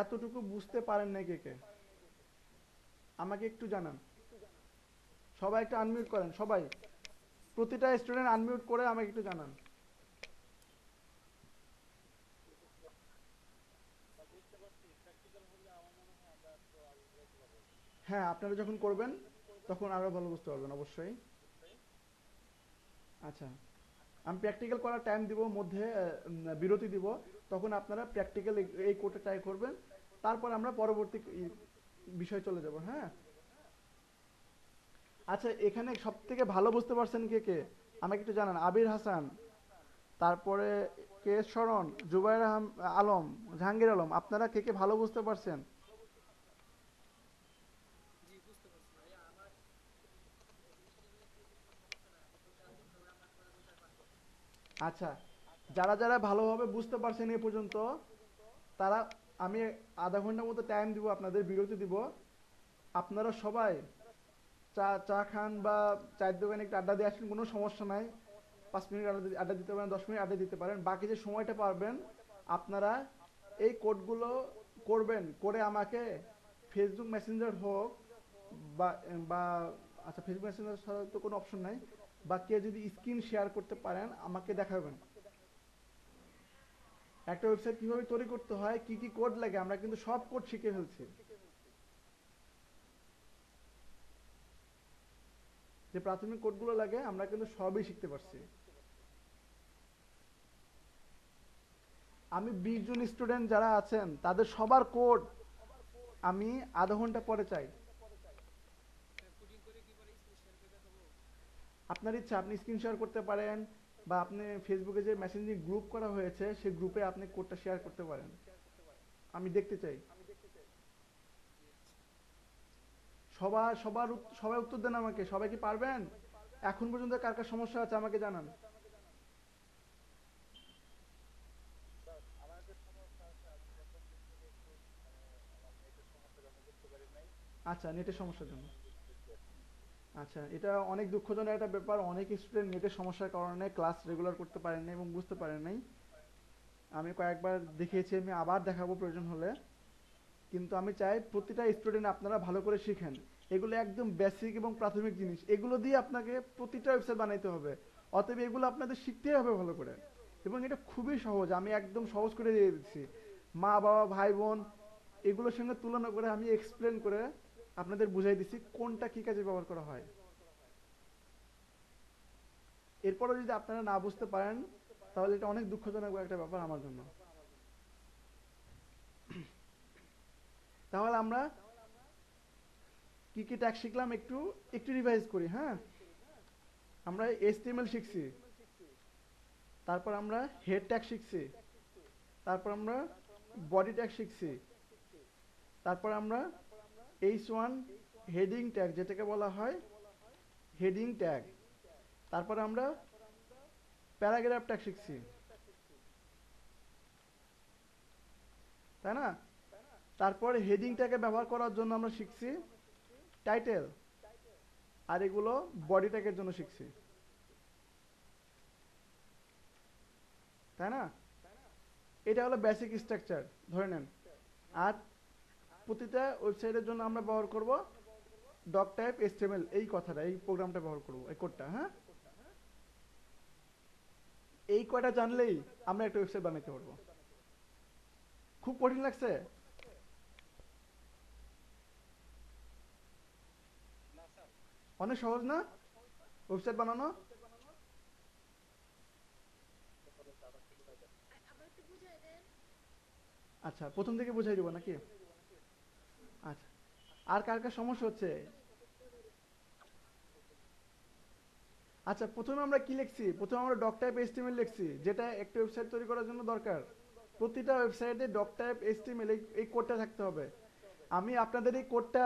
এতটুকু বুঝতে পারেন না কে কে আমাকে একটু জানান। সবাই একটু আনমিউট করেন, সবাই, প্রতিটা স্টুডেন্ট আনমিউট করে আমাকে একটু জানান। হ্যাঁ, আপনারা যখন করবেন তখন আরো ভালো বুঝতে পারবেন অবশ্যই। আচ্ছা, আমি প্র্যাকটিক্যাল করার টাইম দিব, মধ্যে বিরতি দিব, তখন আপনারা প্র্যাকটিক্যাল এই কোডটা ট্রাই করবেন, তারপর আমরা পরবর্তী বিষয় চলে যাব। হ্যাঁ, আচ্ছা, এখানে সব থেকে ভালো বুঝতে পারছেন কে কে আমাকে একটু জানান। আবির হাসান, তারপরে কে এস শরণ, জুবাইর আলম, জাহাঙ্গীর আলম, আপনারা কে কে ভালো বুঝতে পারছেন? আচ্ছা, যারা যারা ভালোভাবে বুঝতে পারছেন এ পর্যন্ত, তারা, আমি আধা ঘন্টার মতো টাইম দিব, আপনাদের বিরতি দিব, আপনারা সবাই চা চা খান বা চায়ের দোকানে একটু আড্ডা দিয়ে আসেন, কোনো সমস্যা নাই। 5 মিনিট আড্ডা দিতে পারেন, 10 মিনিট আড্ডা দিতে পারেন, বাকি যে সময়টা পারবেন আপনারা এই কোডগুলো করবেন, করে আমাকে ফেসবুক মেসেঞ্জার হোক বা বা আচ্ছা, ফেসবুক মেসেঞ্জার ছাড়া তো কোনো অপশন নাই, বা কেউ যদি স্ক্রিন শেয়ার করতে পারেন আমাকে দেখাবেন। একটা ওয়েবসাইট কিভাবে তৈরি করতে হয়, কি কি কোড লাগে, আমরা কিন্তু সব কোড শিখে ফেলছি। যে প্রাথমিক কোডগুলো লাগে আমরা কিন্তু সবই শিখতে পারছি। আমি 20 জন স্টুডেন্ট যারা আছেন তাদের সবার কোড আমি আধা ঘন্টা পরে চাই। আপনার ইচ্ছা, আপনি স্ক্রিন শেয়ার করতে পারেন, বা আপনি ফেসবুকে যে মেসেঞ্জিং গ্রুপ করা হয়েছে সেই গ্রুপে আপনি কোডটা শেয়ার করতে পারেন, আমি দেখতে চাই। সবাই উত্তর দেন আমাকে, সবাই কি পারবেন? এখন পর্যন্ত কার কার সমস্যা আছে আমাকে জানান। আচ্ছা, নেটের সমস্যার জন্য। আচ্ছা, এটা অনেক দুঃখজনক একটা ব্যাপার, অনেক স্টুডেন্ট নেটের সমস্যার কারণে ক্লাস রেগুলার করতে পারেন নাই এবং বুঝতে পারেন নাই। আমি কয়েকবার দেখিয়েছি, আমি আবার দেখাবো প্রয়োজন হলে। কিন্তু আমি চাই প্রতিটা স্টুডেন্ট আপনারা ভালো করে শিখেন। এগুলো একদম বেসিক এবং প্রাথমিক জিনিস, এগুলো দিয়ে আপনাকে প্রতিটা ওয়েবসাইট বানাইতে হবে। অতএব এগুলো আপনাদের শিখতেই হবে ভালো করে, এবং এটা খুবই সহজ, আমি একদম সহজ করে দিয়ে দিচ্ছি। মা বাবা ভাই বোন এগুলোর সঙ্গে তুলনা করে আমি এক্সপ্লেন করে আপনাদের বুঝাই দিচ্ছি কোনটা কি কাজে ব্যবহার করা হয়। এরপরও যদি আপনারা না বুঝতে পারেন তাহলে এটা অনেক দুঃখজনক একটা ব্যাপার আমার জন্য। তাহলে আমরা কি কি ট্যাগ শিখলাম একটু একটু রিভাইজ করি। হ্যাঁ, আমরা এইচটিএমএল শিখছি, তারপর আমরা হেড ট্যাগ শিখছি, তারপর আমরা বডি ট্যাগ শিখছি, তারপর আমরা H1 হেডিং ট্যাগ যেটাকে বলা হয় হেডিং ট্যাগ, তারপর আমরা প্যারাগ্রাফ ট্যাগ শিখছি, তাই না? তারপর হেডিং ট্যাগে ব্যবহার করার জন্য আমরা শিখছি টাইটেল, আর এগুলো বডি ট্যাগের জন্য শিখছি, তাই না? এটা হলো বেসিক স্ট্রাকচার, ধরে নেন। আর প্রতিটা ওয়েবসাইটের জন্য আমরা ব্যবহার করব ডক টাইপ এইচটিএমএল, এই কথাটা, এই প্রোগ্রামটা ব্যবহার করব, এই কোডটা। হ্যাঁ, এই কয়টা জানলেই আমরা একটা ওয়েবসাইট বানাতে পারবো। খুব কঠিন লাগছে? অনেক সহজ না ওয়েবসাইট বানানো? আচ্ছা, প্রথম থেকে বুঝাই দিব নাকি? আচ্ছা, আর কার কার সমস্যা হচ্ছে? আচ্ছা, প্রথমে আমরা কি লিখছি? প্রথমে আমরা ডক টাইপ এইচটিএমএল লিখছি, যেটা একটা ওয়েবসাইট তৈরি করার জন্য দরকার। প্রতিটা ওয়েবসাইটে ডক টাইপ এইচটিএমএল এই কোডটা থাকতে হবে। আমি আপনাদের এই কোডটা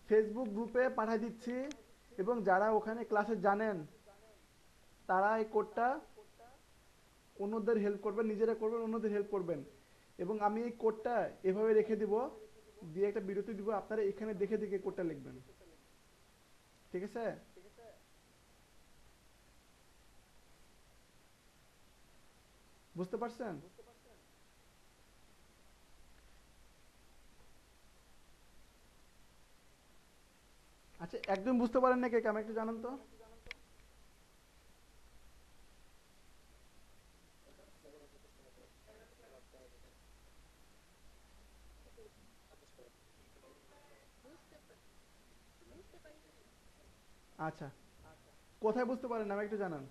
ফেসবুক গ্রুপে পাঠিয়ে দিচ্ছি, এবং যারা ওখানে ক্লাসে জানেন তারা এই কোডটা অন্যদের হেল্প করবেন, নিজেরা করবেন, অন্যদের হেল্প করবেন। এবং আমি এই কোডটা এভাবে রেখে দিব, দিয়ে একটা বিরতি দিব, আপনারা এখানে দেখে দেখে কোডটা লিখবেন। ঠিক আছে? বুঝতে পারছেন? আচ্ছা, একদম বুঝতে পারেন না কে কে? আমাকে একটু জানান তো। আচ্ছা, কোথায় বুঝতে পারেন না আমাকে একটু জানান।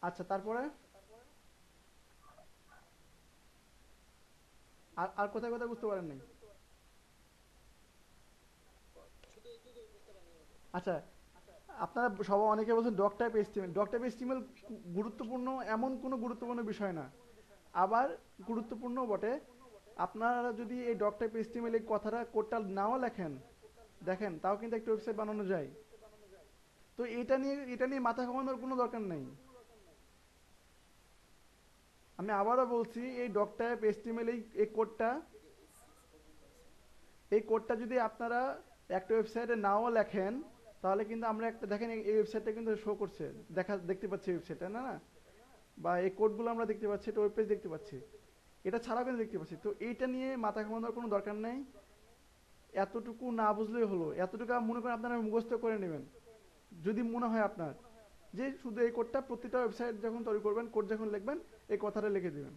আচ্ছা, তারপরে আর আর কোথায় কোথায় বুঝতে পারেন নাই? আচ্ছা, আপনারা সবাই অনেকে বলছেন doc type HTML. Doc type HTML গুরুত্বপূর্ণ এমন কোনো গুরুত্বপূর্ণ বিষয় না, আবার গুরুত্বপূর্ণ বটে। আপনারা যদি এই ডক টাইপ এস্টিমেল এই কথাটা কোডটা নাও লেখেন, দেখেন তাও কিন্তু একটা ওয়েবসাইট বানানো যায়। তো এটা নিয়ে মাথা ঘামানোর কোনো দরকার নেই। আমি আবারও বলছি, এই ডক টাইপ এস্টিমেল এই কোডটা যদি আপনারা একটা ওয়েবসাইটে নাও লেখেন, তাহলে কিন্তু আমরা একটা দেখেন এই ওয়েবসাইটটা কিন্তু শো করছে, দেখতে পাচ্ছি ওয়েবসাইটটা, না না, বা এই কোডগুলো আমরা দেখতে পাচ্ছি, এটা ওয়েব পেজ দেখতে পাচ্ছি, এটা ছাড়াও কিন্তু দেখতে পাচ্ছি। তো এইটা নিয়ে মাথা ঘামানোর কোনো দরকার নেই। এতটুকু না বুঝলেই হলো, এতটুকু মনে করেন আপনারা মুখস্থ করে নেবেন। যদি মনে হয় আপনার যে শুধু এই কোডটা প্রতিটা ওয়েবসাইট যখন তৈরি করবেন, কোড যখন লিখবেন, এই কথাটা লিখে দিবেন।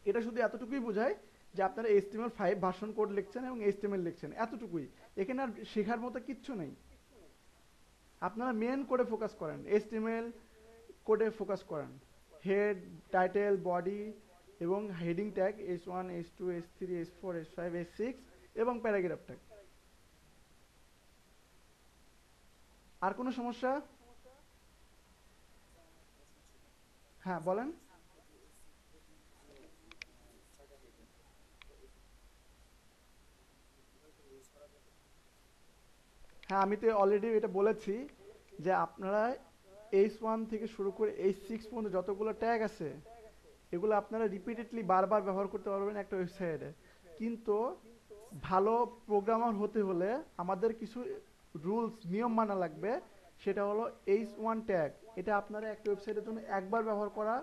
এটা শুধু এতটুকুই বোঝায় যে আপনারা HTML5 ভার্সন কোড লিখছেন এবং HTML লিখছেন, এতটুকুই। এখানে আর শেখার মতো কিচ্ছু নেই। আপনারা মেন কোডে ফোকাস করেন, HTML কোডে ফোকাস করেন। হেড, টাইটেল, বডি এবং heading tag H1, H2, H3, H4, H5, H6 এবং প্যারাগ্রাফ ট্যাগ। আর কোনো সমস্যা? হ্যাঁ, বলেন। হ্যাঁ, আমি তো অলরেডি এটা বলেছি যে আপনারা H1 থেকে শুরু করে H6 পর্যন্ত যতগুলো ট্যাগ আছে, এগুলো আপনারা রিপিটেডলি বারবার ব্যবহার করতে পারবেন একটা ওয়েবসাইটে। কিন্তু ভালো প্রোগ্রামার হতে হলে আমাদের কিছু রুলস নিয়ম মানা লাগবে। সেটা হলো H1 ট্যাগ, এটা আপনারা একটা ওয়েবসাইটের জন্য একবার ব্যবহার করা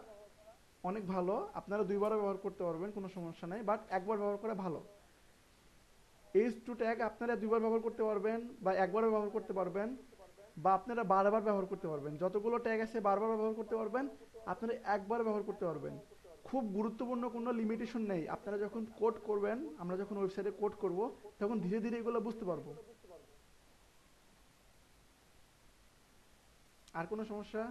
অনেক ভালো। আপনারা দুইবারও ব্যবহার করতে পারবেন, কোনো সমস্যা নাই, বাট একবার ব্যবহার করা ভালো। H2 ট্যাগ আপনারা দুইবার ব্যবহার করতে পারবেন বা একবারও ব্যবহার করতে পারবেন, বা আপনারা বারবার ব্যবহার করতে পারবেন। যতগুলো ট্যাগ আছে বারবার ব্যবহার করতে পারবেন, আপনারা একবার ব্যবহার করতে পারবেন। খুব গুরুত্বপূর্ণ কোনো লিমিটেশন নেই। আপনারা যখন কোড করবেন, আমরা যখন ওয়েবসাইটে কোড করব, তখন ধীরে ধীরে এগুলো বুঝতে পারবো। আর কোনো সমস্যা?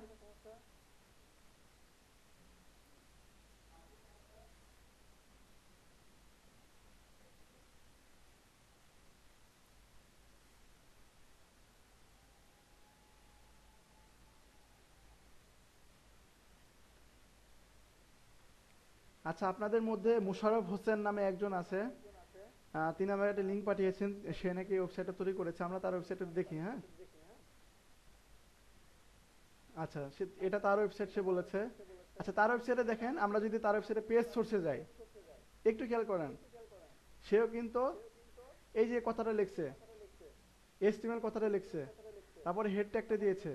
আচ্ছা, আপনাদের মধ্যে মুশারফ হোসেন নামে একজন আছে, তিনি আমাকে একটা লিঙ্ক পাঠিয়েছেন, সে নাকি ওয়েবসাইটটা তৈরি করেছে। আমরা তার ওয়েবসাইটটা দেখি, হ্যাঁ। আচ্ছা, এটা তার ওয়েবসাইট, সে বলেছে। আচ্ছা, তার ওয়েবসাইটে দেখেন, আমরা যদি তার ওয়েবসাইটে পেজ সোর্সে যাই, একটু খেয়াল করেন, সেও কিন্তু এই যে কথাটা লিখছে, HTML কথাটা লিখছে, তারপরে হেড ট্যাগটা দিয়েছে,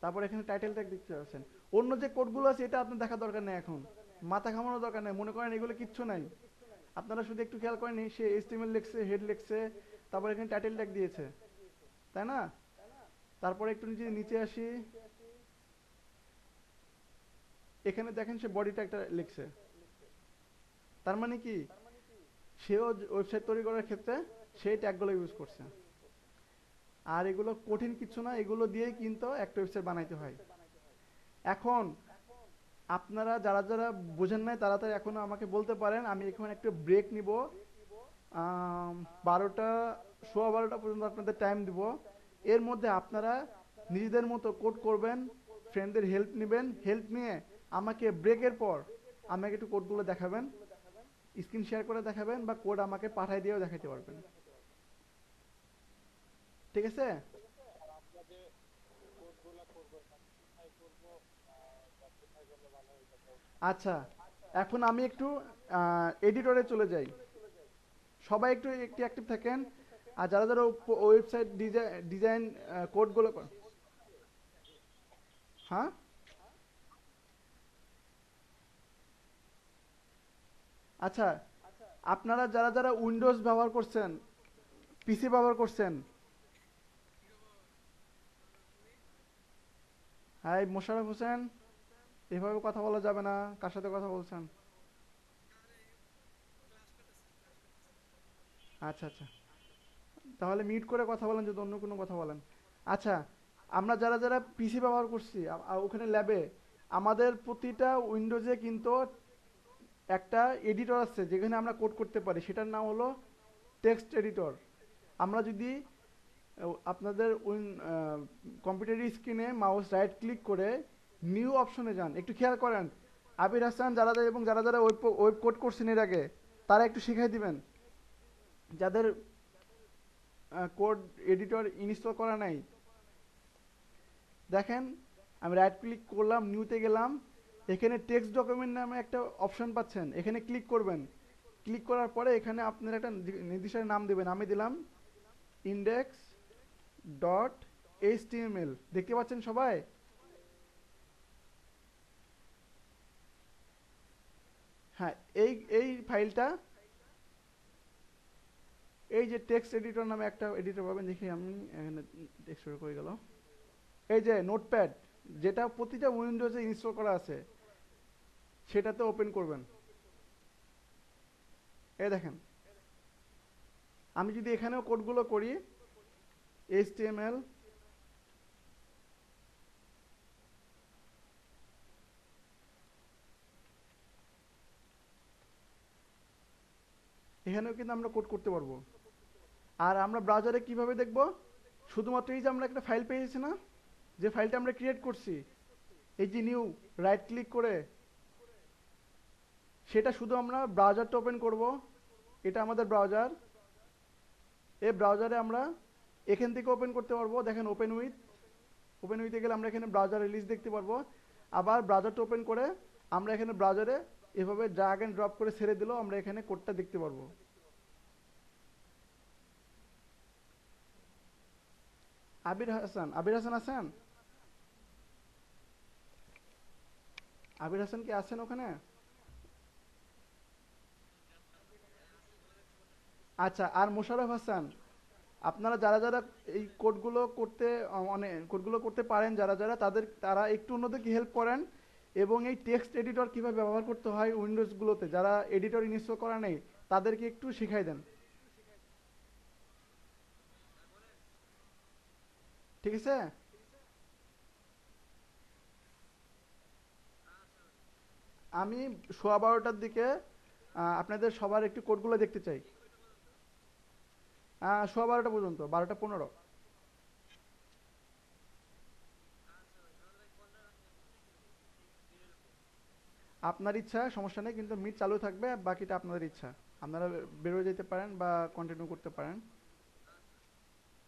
তারপরে এখানে টাইটেল ট্যাগ দিতে পারছেন। অন্য যে কোডগুলো আছে এটা আপনার দেখার দরকার নেই এখন, মাথা ঘামানোর দরকার নেই, মনে করেন এগুলো কিচ্ছু নাই। আপনারা শুধু একটু খেয়াল করেন, সে HTML লিখছে, হেড লিখছে, তারপরে এখানে টাইটেল ট্যাগ দিয়েছে, তাই না? তারপরে একটু নিচে নিচে আসি, এখানে দেখেন সে বডি ট্যাগটা লিখছে। তার মানে কি, সেও ওয়েবসাইট তৈরি করার ক্ষেত্রে সেই ট্যাগগুলো ইউজ করছে। আর এগুলো কঠিন কিছু না, এগুলো দিয়েই কিন্তু একটা ওয়েবসাইট বানাইতে হয়। এখন আপনারা যারা যারা বুঝেন নাই, তারা তারা এখনো আমাকে বলতে পারেন, আমি এখন একটু ব্রেক নিব। 12টা, 12:15 পর্যন্ত আপনাদের টাইম দিব। এর মধ্যে আপনারা নিজেদের মতো কোড করবেন, ফ্রেন্ডদের হেল্প নেবেন, হেল্প নিয়ে আমাকে ব্রেকের পর আমাকে একটু কোডগুলো দেখাবেন, স্ক্রিন শেয়ার করে দেখাবেন বা কোড আমাকে পাঠিয়ে দিয়েও দেখাতে পারবেন। ঠিক আছে? আচ্ছা, এখন আমি একটু এডিটরে চলে যাই। সবাই একটু একটু অ্যাক্টিভ থাকেন। আর যারা যারা ওয়েবসাইট ডিজাইন কোডগুলো হ্যাঁ, আচ্ছা, আপনারা যারা যারা উইন্ডোজ ব্যবহার করছেন, পিসি ব্যবহার করছেন, হাই মোশাররফ হোসেন, এভাবে কথা বলা যাবে না। কার সাথে কথা বলছেন? আচ্ছা আচ্ছা, তাহলে মিউট করে কথা বলেন যদি অন্য কোনো কথা বলেন। আচ্ছা, আমরা যারা যারা পিসি ব্যবহার করছি ওখানে ল্যাবে আমাদের প্রতিটা উইন্ডোজে কিন্তু একটা এডিটর আছে যেখানে আমরা কোড করতে পারি, সেটার নাম হলো টেক্সট এডিটর। আমরা যদি আপনাদের কম্পিউটার স্ক্রিনে মাউস রাইট ক্লিক করে নিউ অপশনে যান, একটু খেয়াল করেন। আবির হাসান যারা যারা এবং যারা যারা ওয়েব ওয়েব কোড করছেন এর আগে, তারা একটু শিখাই দিবেন যাদের কোড এডিটর ইনস্টল করা নাই। দেখেন, আমি রাইট ক্লিক করলাম, নিউতে গেলাম, এখানে টেক্সট ডকুমেন্ট নামে একটা অপশন পাচ্ছেন, এখানে ক্লিক করবেন। ক্লিক করার পরে এখানে আপনার একটা নির্দিষ্ট নাম দেবেন। আমি দিলাম ইন্ডেক্স ডট এইচটিএমএল। দেখতে পাচ্ছেন সবাই? হ্যাঁ, এই এই ফাইলটা, এই যে টেক্সট এডিটর নামে একটা এডিটর পাবেন, দেখি আমি এখানে টেক্সট করে গেল, এই যে নোটপ্যাড, যেটা প্রতিটা উইন্ডোজে ইনস্টল করা আছে, সেটাতে ওপেন করবেন। এই দেখেন, আমি যদি এখানেও কোডগুলো করি, এইচটিএমএল, এখানেও কিন্তু আমরা কোড করতে পারবো। আর আমরা ব্রাউজারে কিভাবে দেখব? শুধুমাত্র এই যে আমরা একটা ফাইল পেয়েছি না, যে ফাইলটা আমরা ক্রিয়েট করছি, এই যে নিউ, রাইট ক্লিক করে সেটা শুধু আমরা ব্রাউজারটা ওপেন করব। এটা আমাদের ব্রাউজার। এই ব্রাউজারে আমরা এখান থেকে ওপেন করতে পারবো। দেখেন, ওপেন উইথ, ওপেন উইথে গেলে আমরা এখানে ব্রাউজার রিলিজ দেখতে পারবো। আবার ব্রাউজারটা ওপেন করে আমরা এখানে ব্রাউজারে এভাবে ড্র্যাগ এন্ড ড্রপ করে ছেড়ে দিলেও আমরা এখানে কোডটা দেখতে পারবো। আবির হাসান, আবির হাসান আছেন? আবির হাসান কি আছেন ওখানে? আচ্ছা, আর মোশাররফ হাসান, আপনারা যারা যারা এই কোডগুলো করতে মানে কোডগুলো করতে পারেন, যারা যারা তারা একটু অন্যদেরকে হেল্প করেন। এবং এই টেক্সট এডিটর কিভাবে ব্যবহার করতে হয় উইন্ডোজগুলোতে, যারা এডিটর ইনস্টল করা নেই তাদেরকে একটু শিখাই দেন। ঠিক আছে? আমি 12:15টার দিকে আপনাদের সবার একটু কোডগুলো দেখতে চাই। 12:15 পর্যন্ত, 12:15। আপনার ইচ্ছা, সমস্যা নেই, কিন্তু মিট চালু থাকবে, বাকিটা আপনাদের ইচ্ছা। আপনারা বেরোয় যেতে পারেন বা কন্টিনিউ করতে পারেন।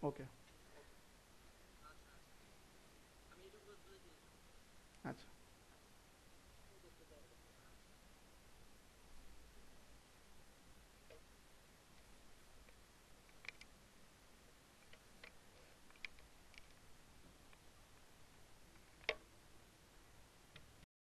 ওকে।